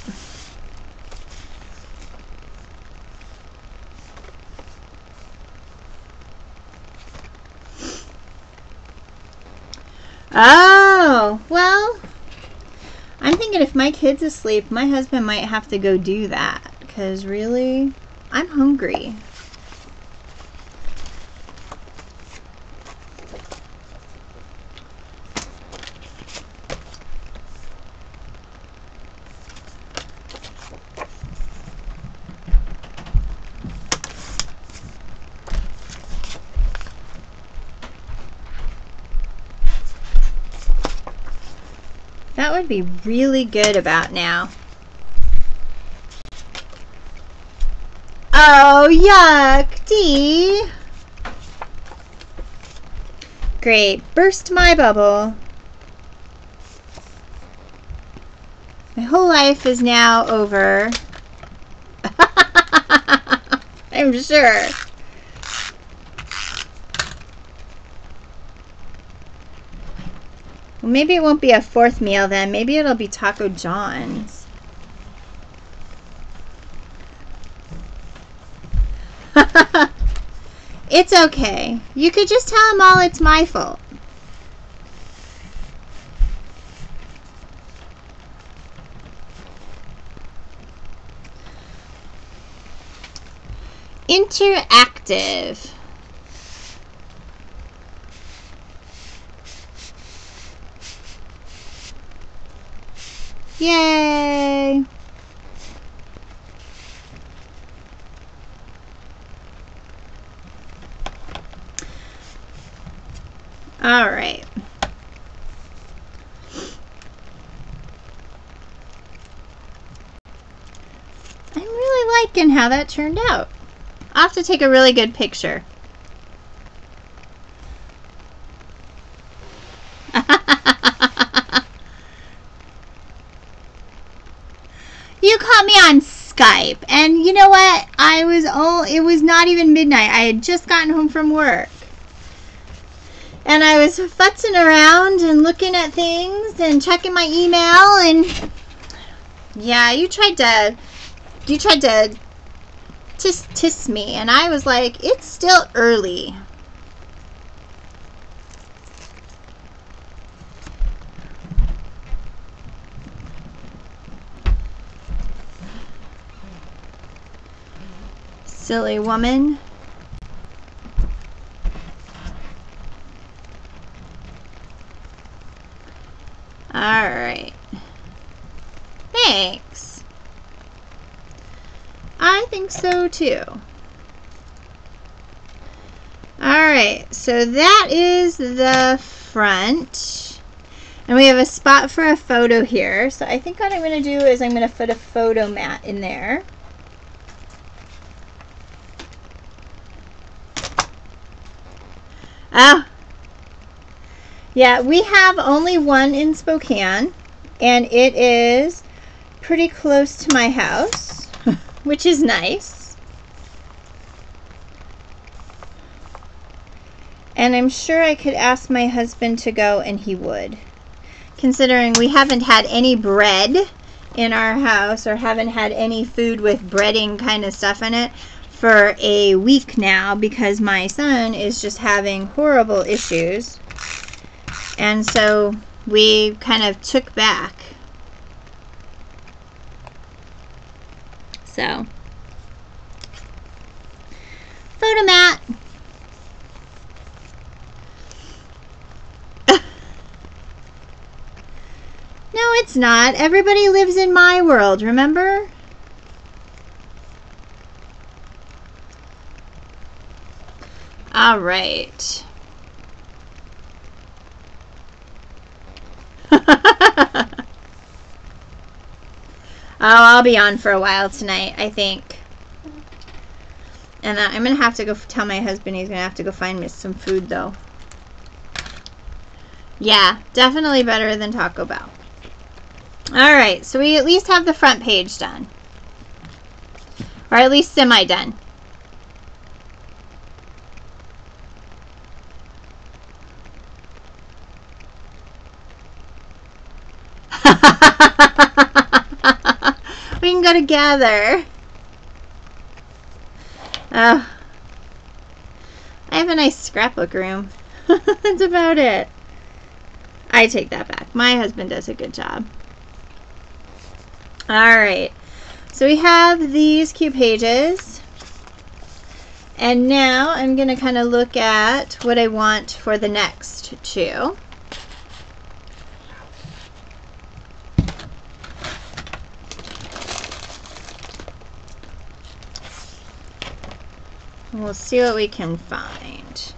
Oh, well, I'm thinking if my kid's asleep, my husband might have to go do that. Because really, I'm hungry. That would be really good about now. Oh, yuck, Dee. Great, burst my bubble. My whole life is now over. I'm sure. Well, maybe it won't be a fourth meal then. Maybe it'll be Taco John's. It's okay. You could just tell them all it's my fault. Interactive. Yay! All right. I'm really liking how that turned out. I'll have to take a really good picture. Skype. And you know what? It was not even midnight. I had just gotten home from work. And I was futzing around and looking at things and checking my email, and yeah, you tried to tisk me, and I was like, it's still early. Silly woman. Alright. Thanks. I think so too. Alright, so that is the front. And we have a spot for a photo here. So I think what I'm going to do is I'm going to put a photo mat in there. Oh. Yeah, we have only one in Spokane, and it is pretty close to my house, which is nice. And I'm sure I could ask my husband to go, and he would. Considering we haven't had any bread in our house, or haven't had any food with breading kind of stuff in it for a week now, because my son is just having horrible issues. And so we kind of took back. So, photo mat. No, it's not. Everybody lives in my world, remember? All right. Oh, I'll be on for a while tonight, I think. And I'm going to have to go tell my husband he's going to have to go find me some food, though. Yeah, definitely better than Taco Bell. Alright, so we at least have the front page done. Or at least semi-done. We can go together. I have a nice scrapbook room. That's about it. I take that back. My husband does a good job. Alright. So we have these cute pages. And now I'm going to kind of look at what I want for the next two. We'll see what we can find.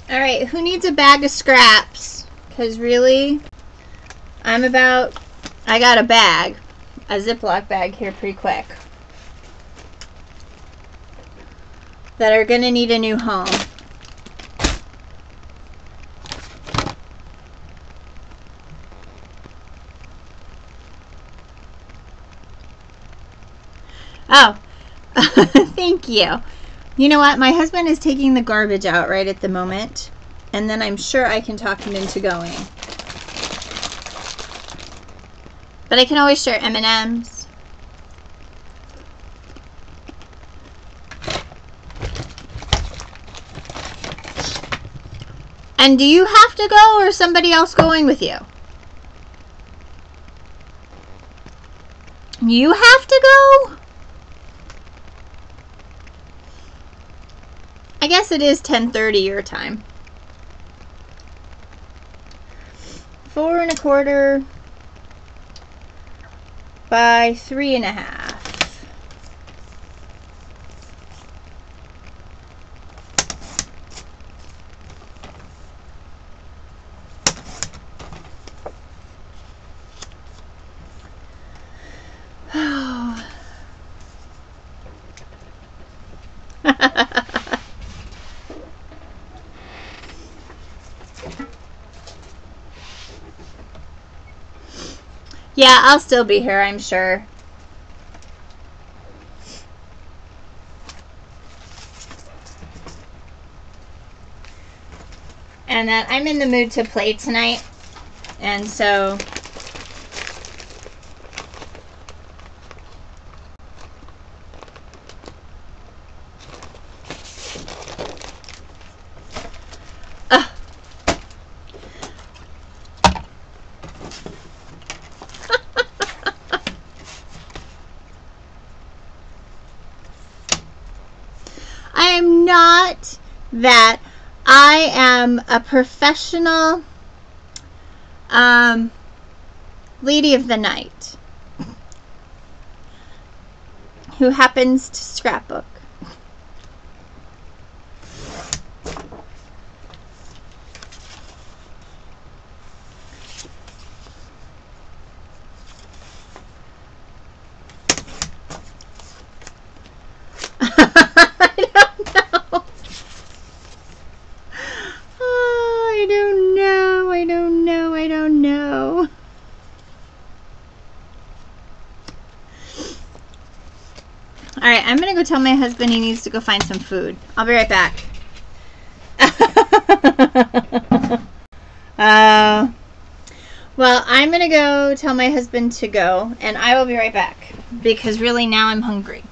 All right, who needs a bag of scraps? Because really, I got a bag, a Ziploc bag here pretty quick, that are going to need a new home. Oh, thank you. You know what? My husband is taking the garbage out right at the moment, and then I'm sure I can talk him into going. But I can always share M&Ms. And do you have to go, or is somebody else going with you? You have to go? I guess it is 10:30 your time. 4 1/4 by 3 1/2. Yeah, I'll still be here, I'm sure. And that I'm in the mood to play tonight. And so I am not that. I am a professional lady of the night who happens to scrapbook. I don't know. Alright, I'm gonna go tell my husband he needs to go find some food. I'll be right back. Well, I'm gonna go tell my husband to go, and I will be right back, because really now I'm hungry.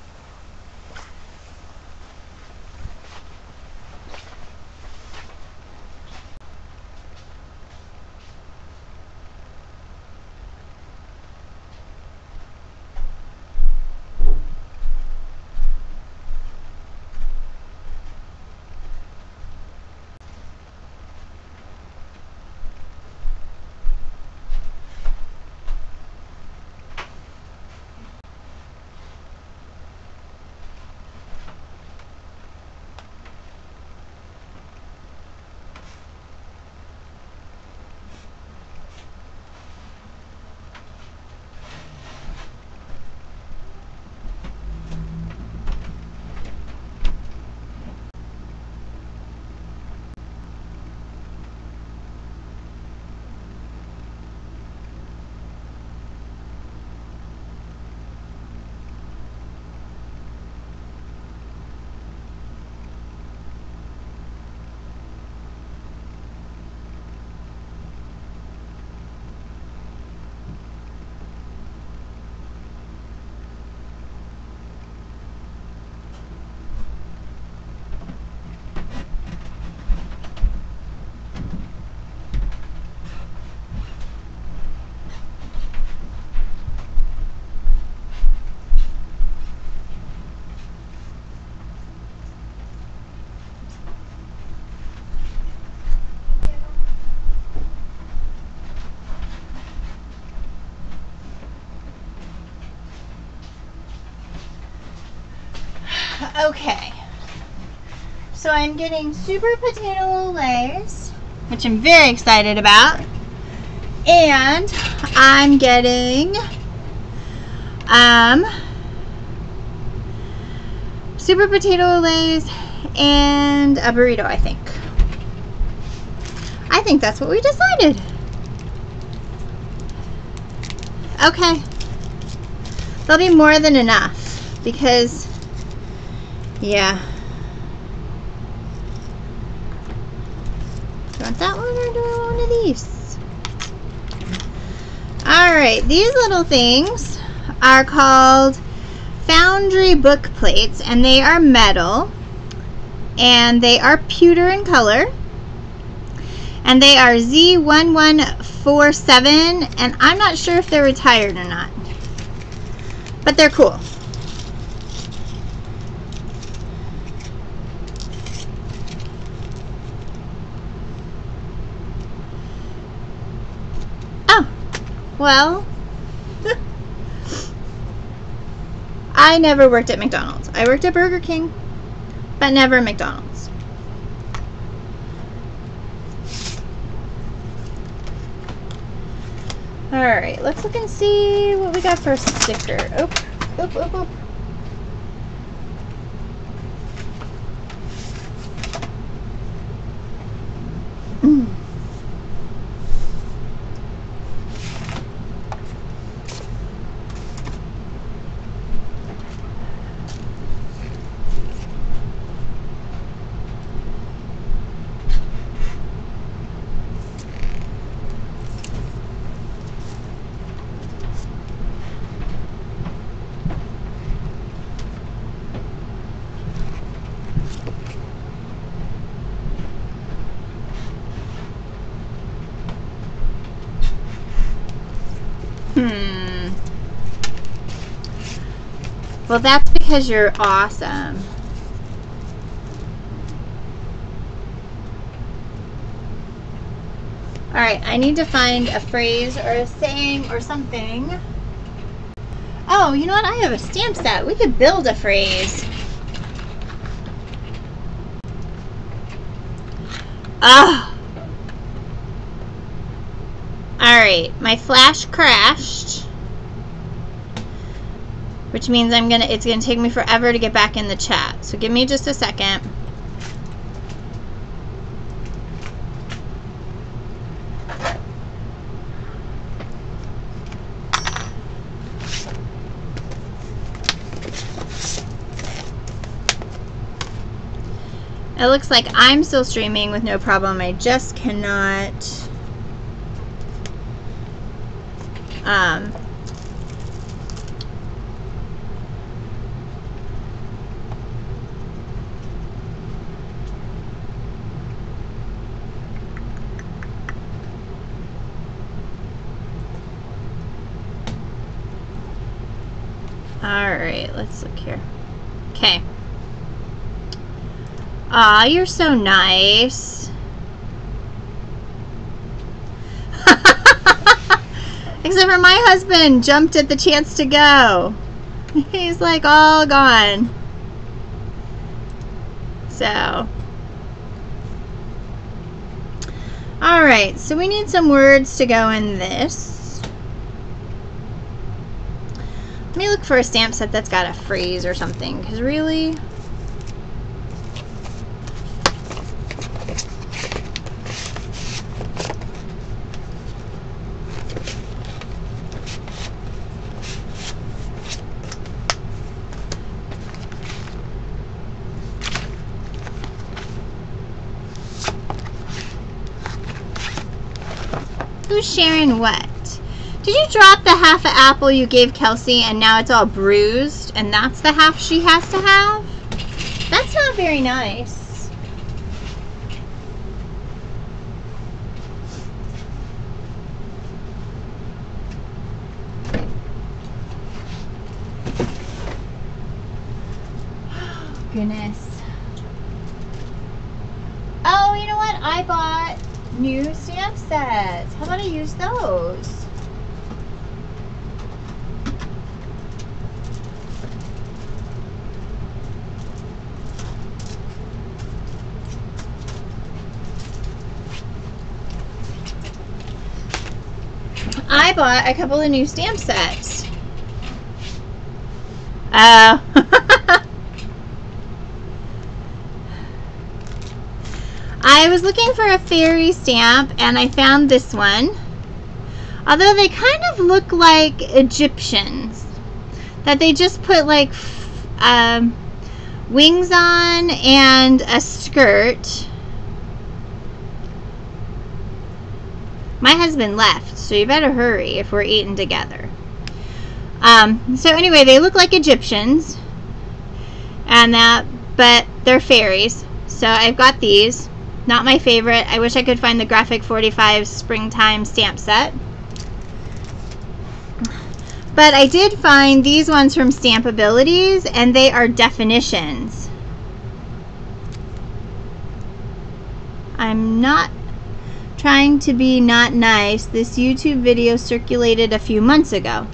Okay, so I'm getting Super Potato Lays, which I'm very excited about, and I'm getting Super Potato Lays and a burrito, I think. I think that's what we decided. Okay, there'll be more than enough, because yeah. Do you want that one, or do I want one of these? Alright, these little things are called Foundry book plates, and they are metal, and they are pewter in color, and they are Z1147, and I'm not sure if they're retired or not, but they're cool. Well, I never worked at McDonald's. I worked at Burger King, but never at McDonald's. Alright, let's look and see what we got for a sticker. Oop, oop, oop, oop. Well, that's because you're awesome. Alright, I need to find a phrase or a saying or something. Oh, you know what? I have a stamp set. We could build a phrase. Ah. Alright, my flash crashed. Which means it's gonna take me forever to get back in the chat. So give me just a second. It looks like I'm still streaming with no problem. I just cannot Alright, let's look here. Okay. Aw, you're so nice. Except for my husband jumped at the chance to go. He's like all gone. So. Alright, so we need some words to go in this. Let me look for a stamp set that's got a phrase or something, because really... Who's sharing what? Did you drop the half an apple you gave Kelsey and now it's all bruised and that's the half she has to have? That's not very nice. Goodness. Oh, you know what? I bought new stamp sets. How about I use those? I bought a couple of new stamp sets. Oh. I was looking for a fairy stamp and I found this one. Although they kind of look like Egyptians. That they just put like wings on and a skirt. My husband left, so you better hurry if we're eating together. So anyway, they look like Egyptians. But they're fairies. So I've got these. Not my favorite. I wish I could find the Graphic 45 Springtime stamp set. But I did find these ones from Stampabilities, and they are definitions. I'm not trying to be not nice. This YouTube video circulated a few months ago.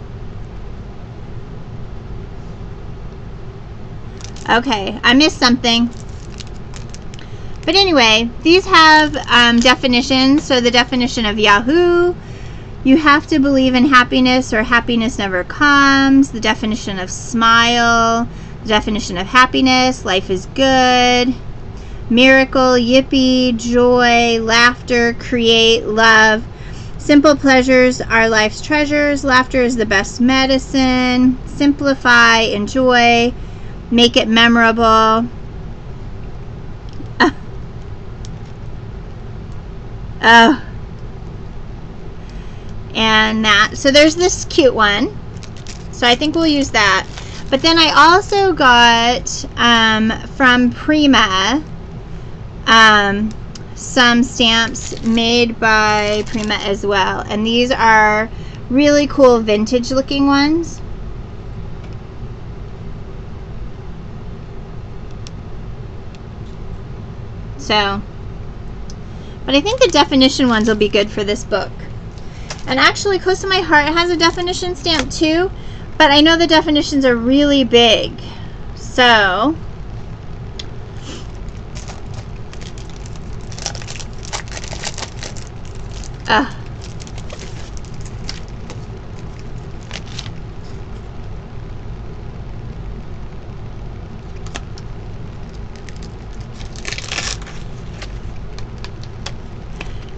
Okay, I missed something. But anyway, these have definitions. So the definition of Yahoo, you have to believe in happiness or happiness never comes. The definition of smile, the definition of happiness, life is good. Miracle, yippee, joy, laughter, create, love. Simple pleasures are life's treasures. Laughter is the best medicine. Simplify, enjoy, make it memorable. Oh. And that. So there's this cute one. So I think we'll use that. But then I also got from Prima some stamps made by Prima as well. And these are really cool vintage looking ones. So, but I think the definition ones will be good for this book. And actually, Close to My Heart has a definition stamp too, but I know the definitions are really big. So,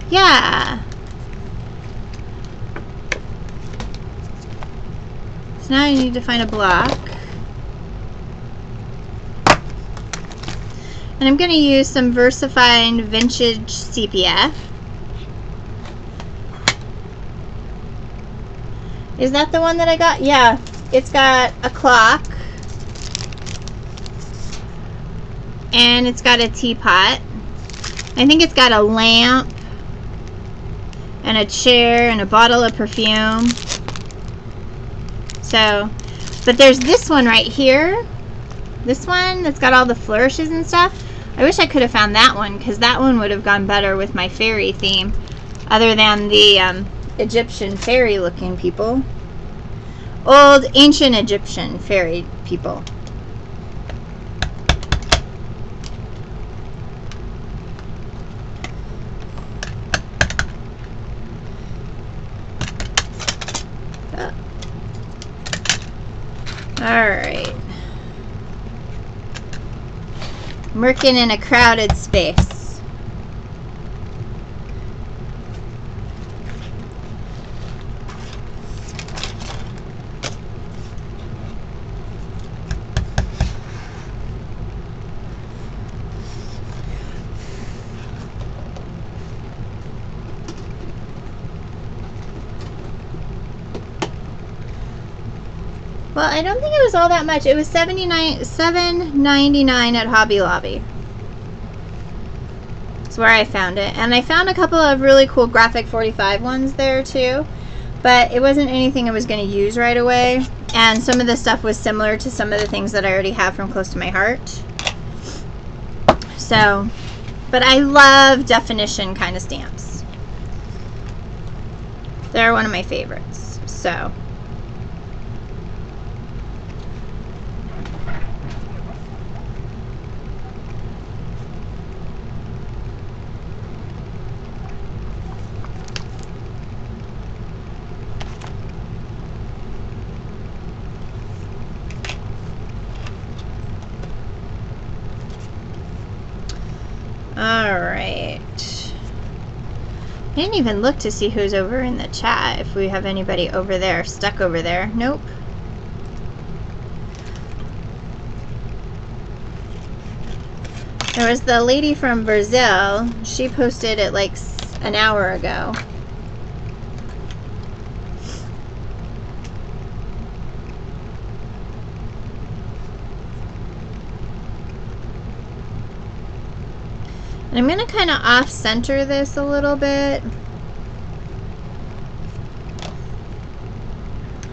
yeah. So now I need to find a block. And I'm going to use some VersaFine Vintage CPF. Is that the one that I got? Yeah. It's got a clock. And it's got a teapot. I think it's got a lamp. And a chair and a bottle of perfume. So, but there's this one right here. This one that's got all the flourishes and stuff. I wish I could have found that one, because that one would have gone better with my fairy theme, other than the Egyptian fairy looking people. Old ancient Egyptian fairy people. Alright. I'm working in a crowded space. Well, I don't think it was all that much. It was $7.99 at Hobby Lobby. That's where I found it. And I found a couple of really cool Graphic 45 ones there too. But it wasn't anything I was going to use right away. And some of the stuff was similar to some of the things that I already have from Close to My Heart. So, but I love definition kind of stamps. They're one of my favorites. So. Alright. I didn't even look to see who's over in the chat, if we have anybody over there, stuck over there. Nope. There was the lady from Brazil. She posted it like an hour ago. And I'm going to kind of off-center this a little bit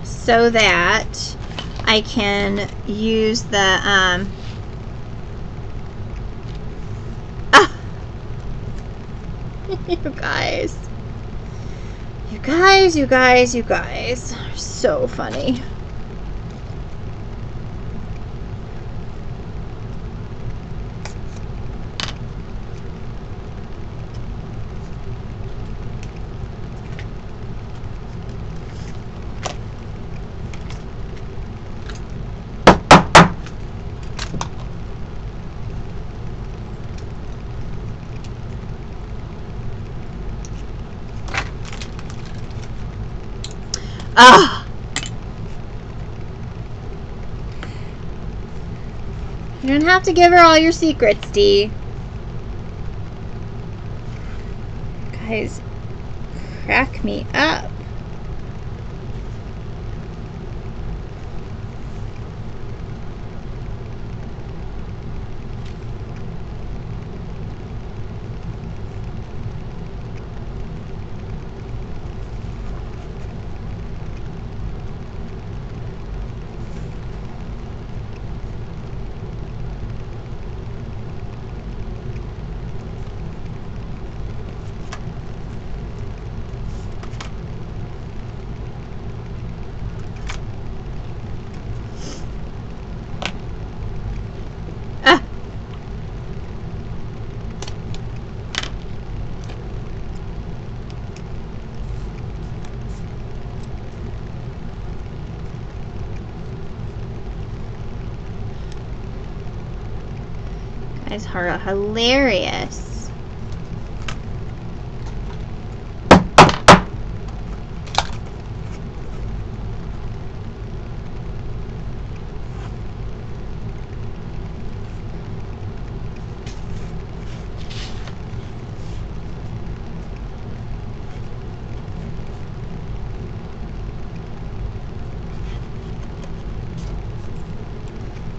so that I can use the you guys are so funny. Ah! You don't have to give her all your secrets, Dee. Guys, crack me up. guys are hilarious.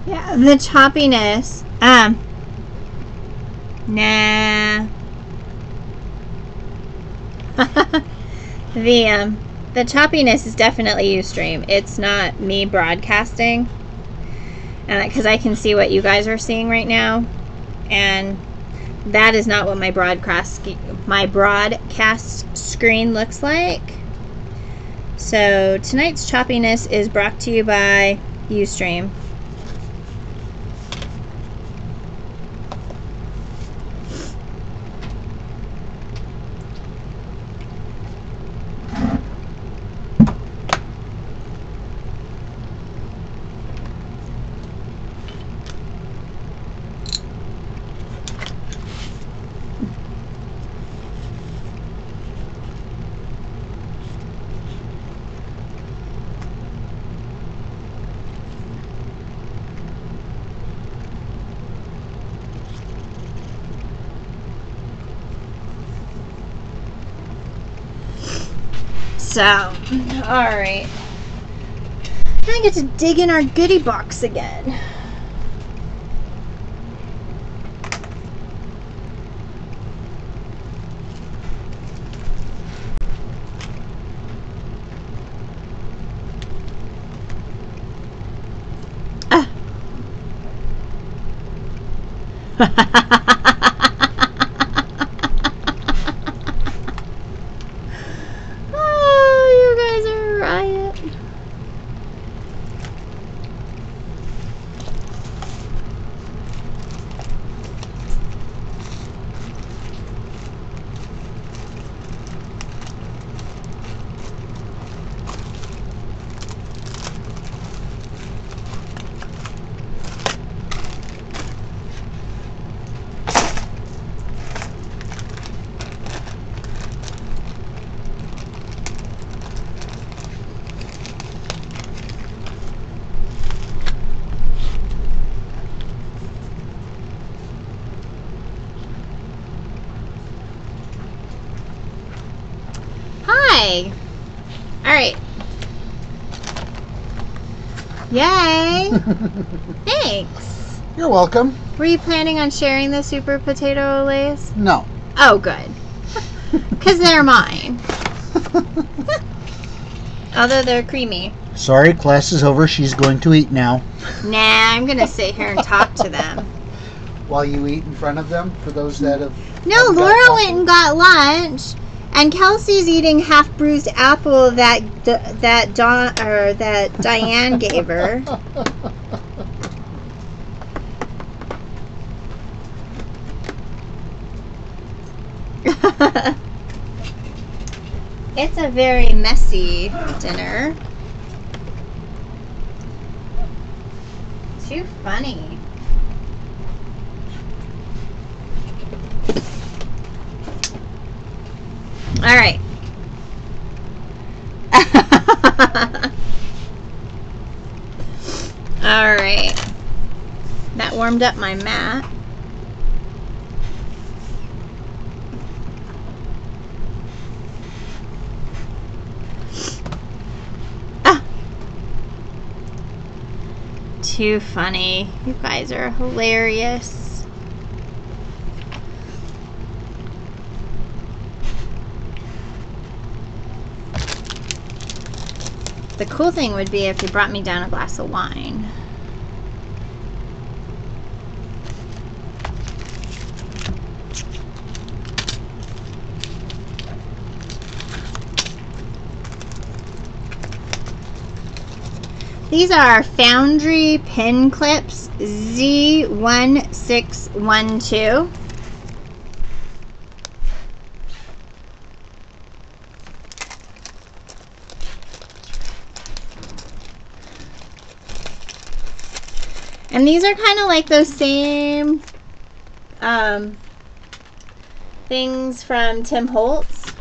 Yeah, the choppiness. Nah. The choppiness is definitely Ustream. It's not me broadcasting. Because I can see what you guys are seeing right now. And that is not what my broadcast screen looks like. So tonight's choppiness is brought to you by Ustream. So, alright. Now I get to dig in our goodie box again. Oh, you guys are a riot. Hi. Alright. Yay. Thanks. You're welcome. Were you planning on sharing the super potato lays? No. Oh, good. Because they're mine. Although they're creamy. Sorry, class is over. She's going to eat now. Nah, I'm going to sit here and talk to them. While you eat in front of them, for those that have... No, haven't got Laura coffee? went and got lunch, and Kelsey's eating half-bruised apple that Diane gave her. It's a very messy dinner. Too funny. All right. All right. That warmed up my mat. Too funny. You guys are hilarious. The cool thing would be if you brought me down a glass of wine. These are Foundry pin clips Z1612. And these are kind of like those same things from Tim Holtz.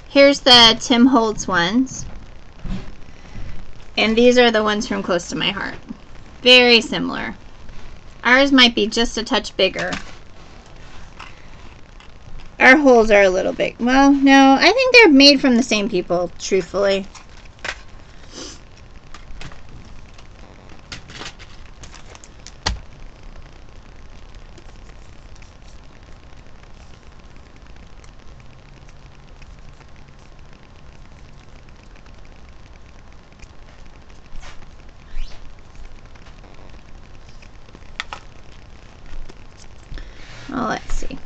Here's the Tim Holtz ones. And these are the ones from Close to My Heart. Very similar. Ours might be just a touch bigger. Our holes are a little big. Well, no, I think they're made from the same people, truthfully. Oh, let's see.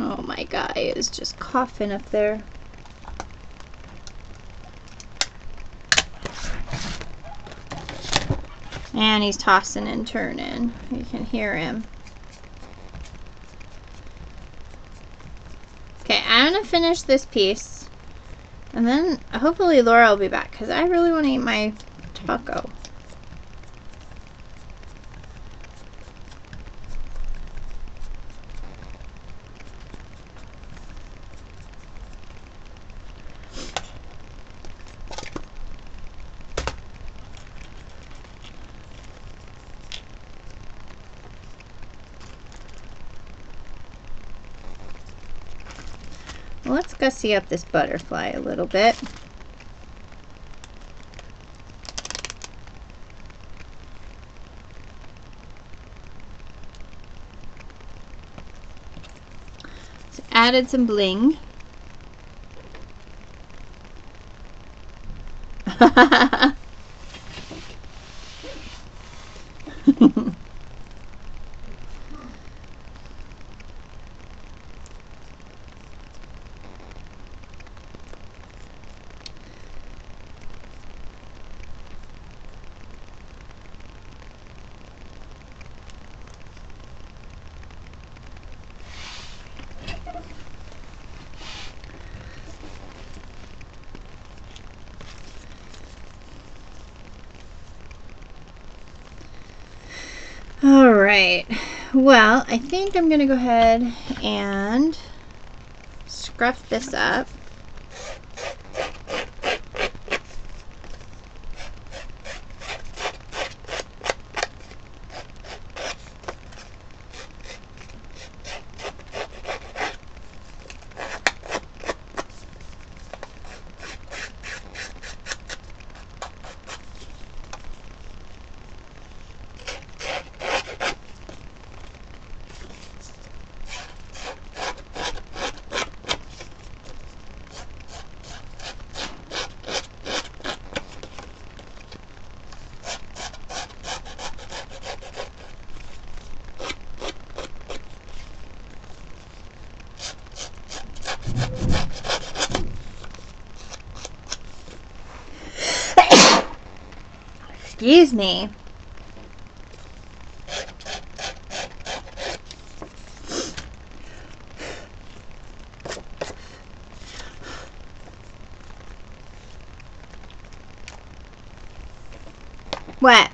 Oh, my guy is just coughing up there. And he's tossing and turning. You can hear him. Okay, I'm going to finish this piece. And then hopefully Laura will be back because I really want to eat my taco. Let's gussy up this butterfly a little bit. So added some bling. All right, well, I think I'm gonna go ahead and scruff this up. Excuse me. What?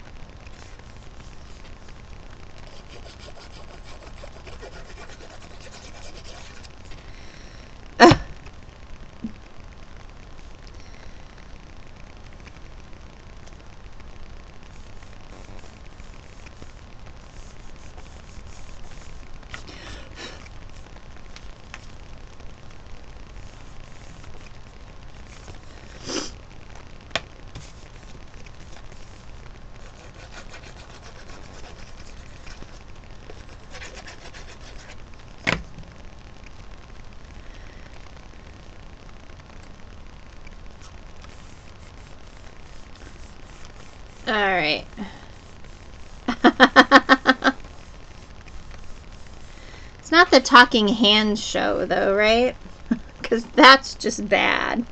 All right. It's not the talking hands show, though, right? Because that's just bad.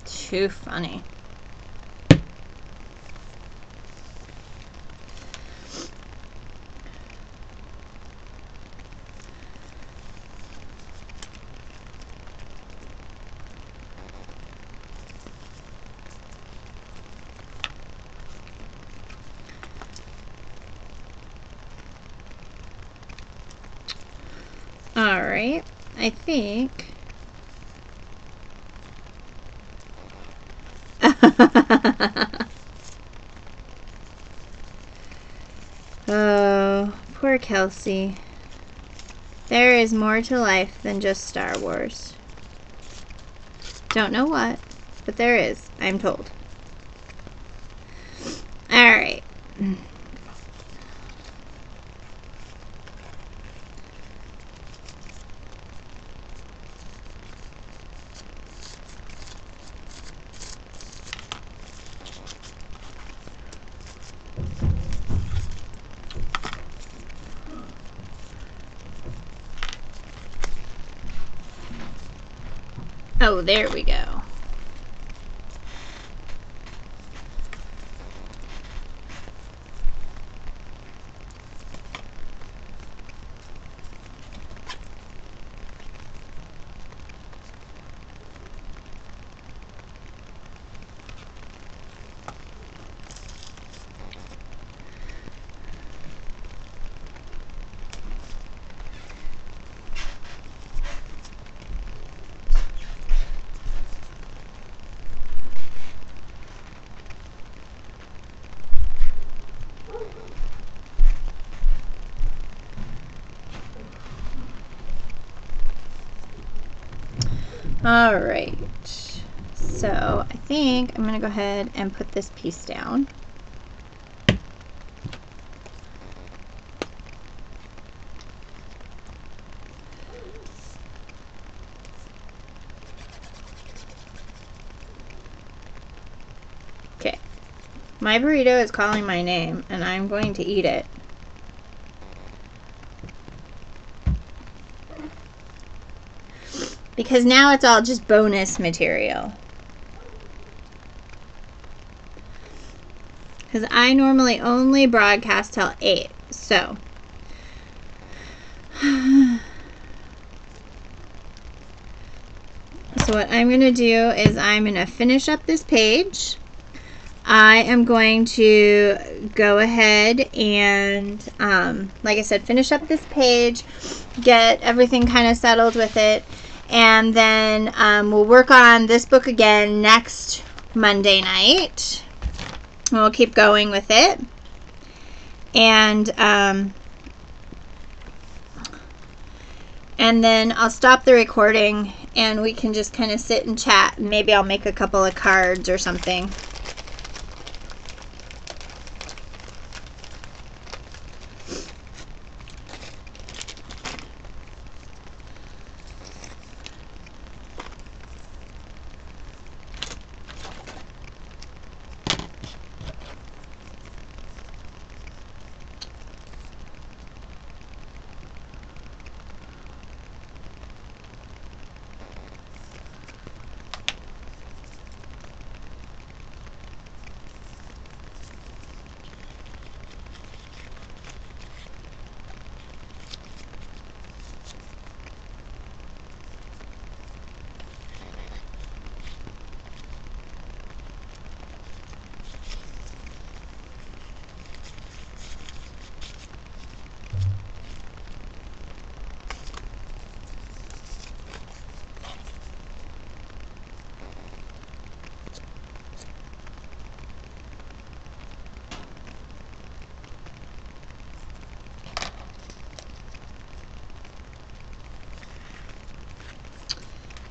Too funny. All right, I think. Oh, poor Kelsey. There is more to life than just Star Wars. Don't know what, but there is, I'm told. All right. Oh, there we go. All right, so I think I'm gonna go ahead and put this piece down. Okay, my burrito is calling my name and I'm going to eat it. Because now it's all just bonus material. Because I normally only broadcast till 8, so. So what I'm going to do is I'm going to finish up this page. I am going to go ahead and, like I said, finish up this page, get everything kind of settled with it, and then we'll work on this book again next Monday night. We'll keep going with it. And then I'll stop the recording and we can just kind of sit and chat. Maybe I'll make a couple of cards or something.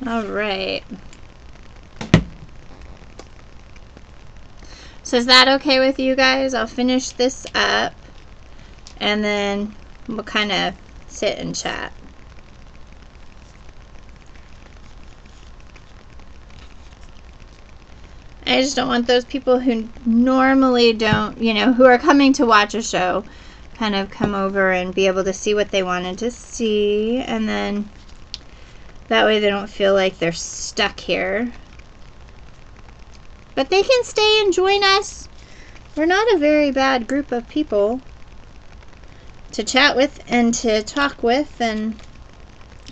All right. So is that okay with you guys? I'll finish this up and then we'll kind of sit and chat. I just don't want those people who normally don't, you know, who are coming to watch a show, kind of come over and be able to see what they wanted to see, and then that way they don't feel like they're stuck here. But they can stay and join us. We're not a very bad group of people to chat with and to talk with and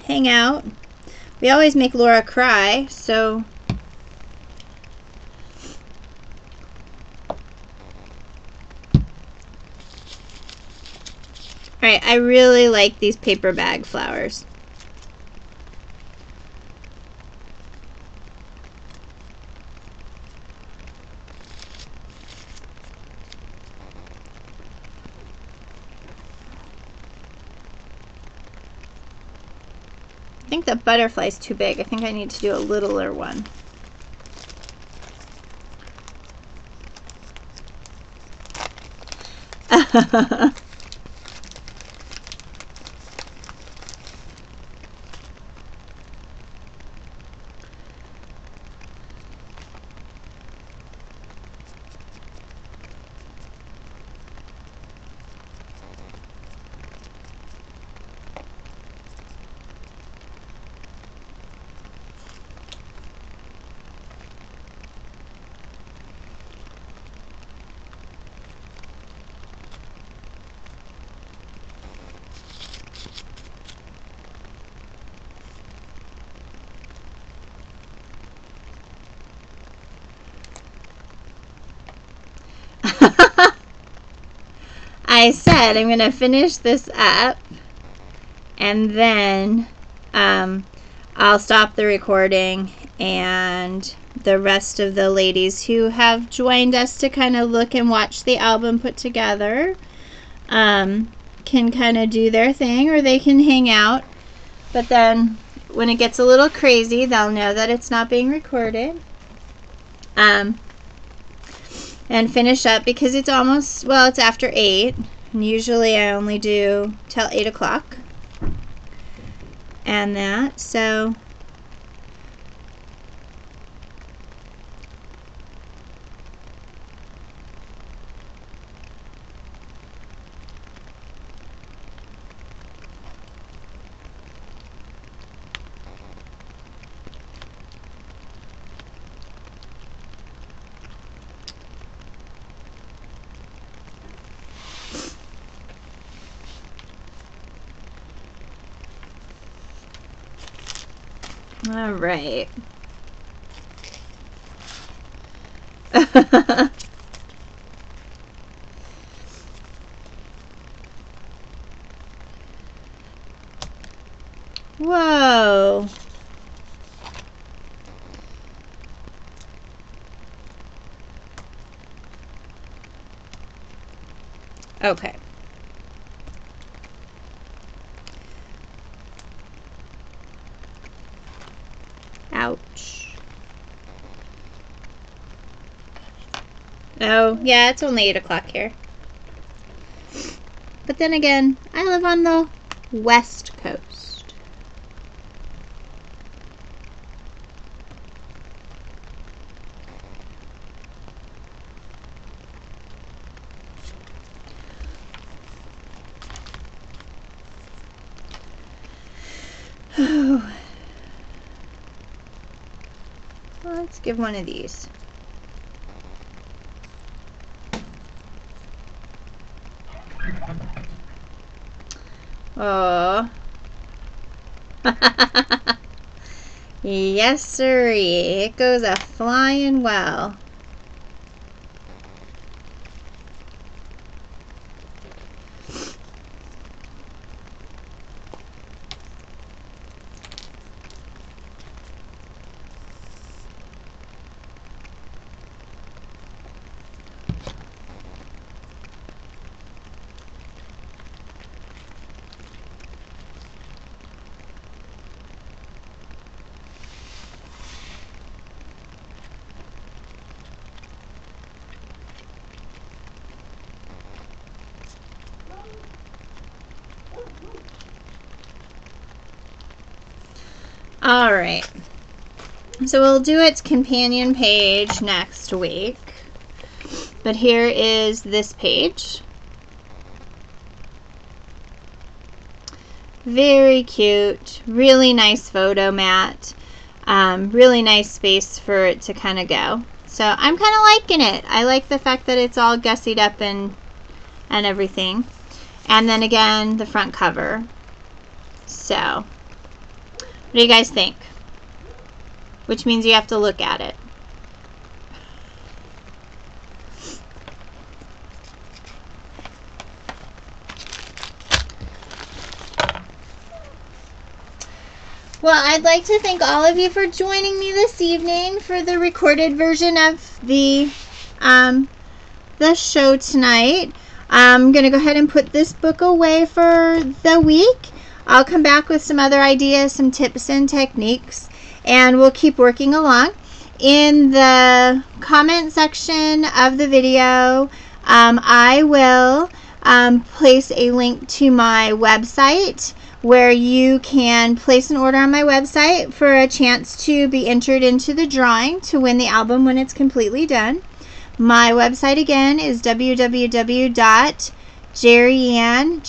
hang out. We always make Laura cry, so alright, I really like these paper bag flowers. I think the butterfly's too big. I think I need to do a littler one. I said I'm going to finish this up and then I'll stop the recording, and the rest of the ladies who have joined us to kind of look and watch the album put together can kind of do their thing, or they can hang out. But then when it gets a little crazy, they'll know that it's not being recorded. And finish up because it's almost, well, it's after 8. And usually I only do till 8 o'clock. And that, so all right. Whoa. Okay. Ouch. Oh, yeah, it's only 8 o'clock here. But then again, I live on the West Coast. Well, let's give one of these. Oh. Yes, sirree. It goes a flying well. All right. So we'll do its companion page next week. But here is this page. Very cute. Really nice photo mat. Really nice space for it to kind of go. So I'm kind of liking it. I like the fact that it's all gussied up and everything. And then again, the front cover. So, what do you guys think? Which means you have to look at it. Well, I'd like to thank all of you for joining me this evening for the recorded version of the show tonight. I'm going to go ahead and put this book away for the week. I'll come back with some other ideas, some tips and techniques, and we'll keep working along. In the comment section of the video, I will place a link to my website where you can place an order on my website for a chance to be entered into the drawing to win the album when it's completely done. My website again is www.Gerriann, Gerriann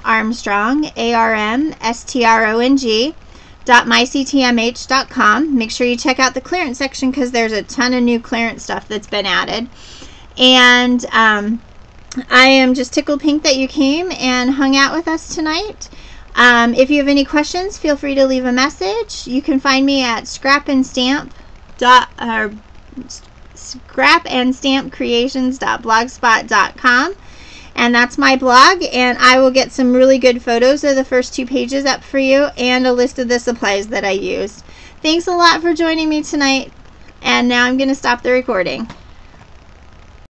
Armstrong, ARMStrong.myctmh.com. Make sure you check out the clearance section because there's a ton of new clearance stuff that's been added. And I am just tickled pink that you came and hung out with us tonight. If you have any questions, feel free to leave a message. You can find me at scrapandstampcreations.blogspot.com, and that's my blog, and I will get some really good photos of the first 2 pages up for you and a list of the supplies that I used. Thanks a lot for joining me tonight, and now I'm going to stop the recording.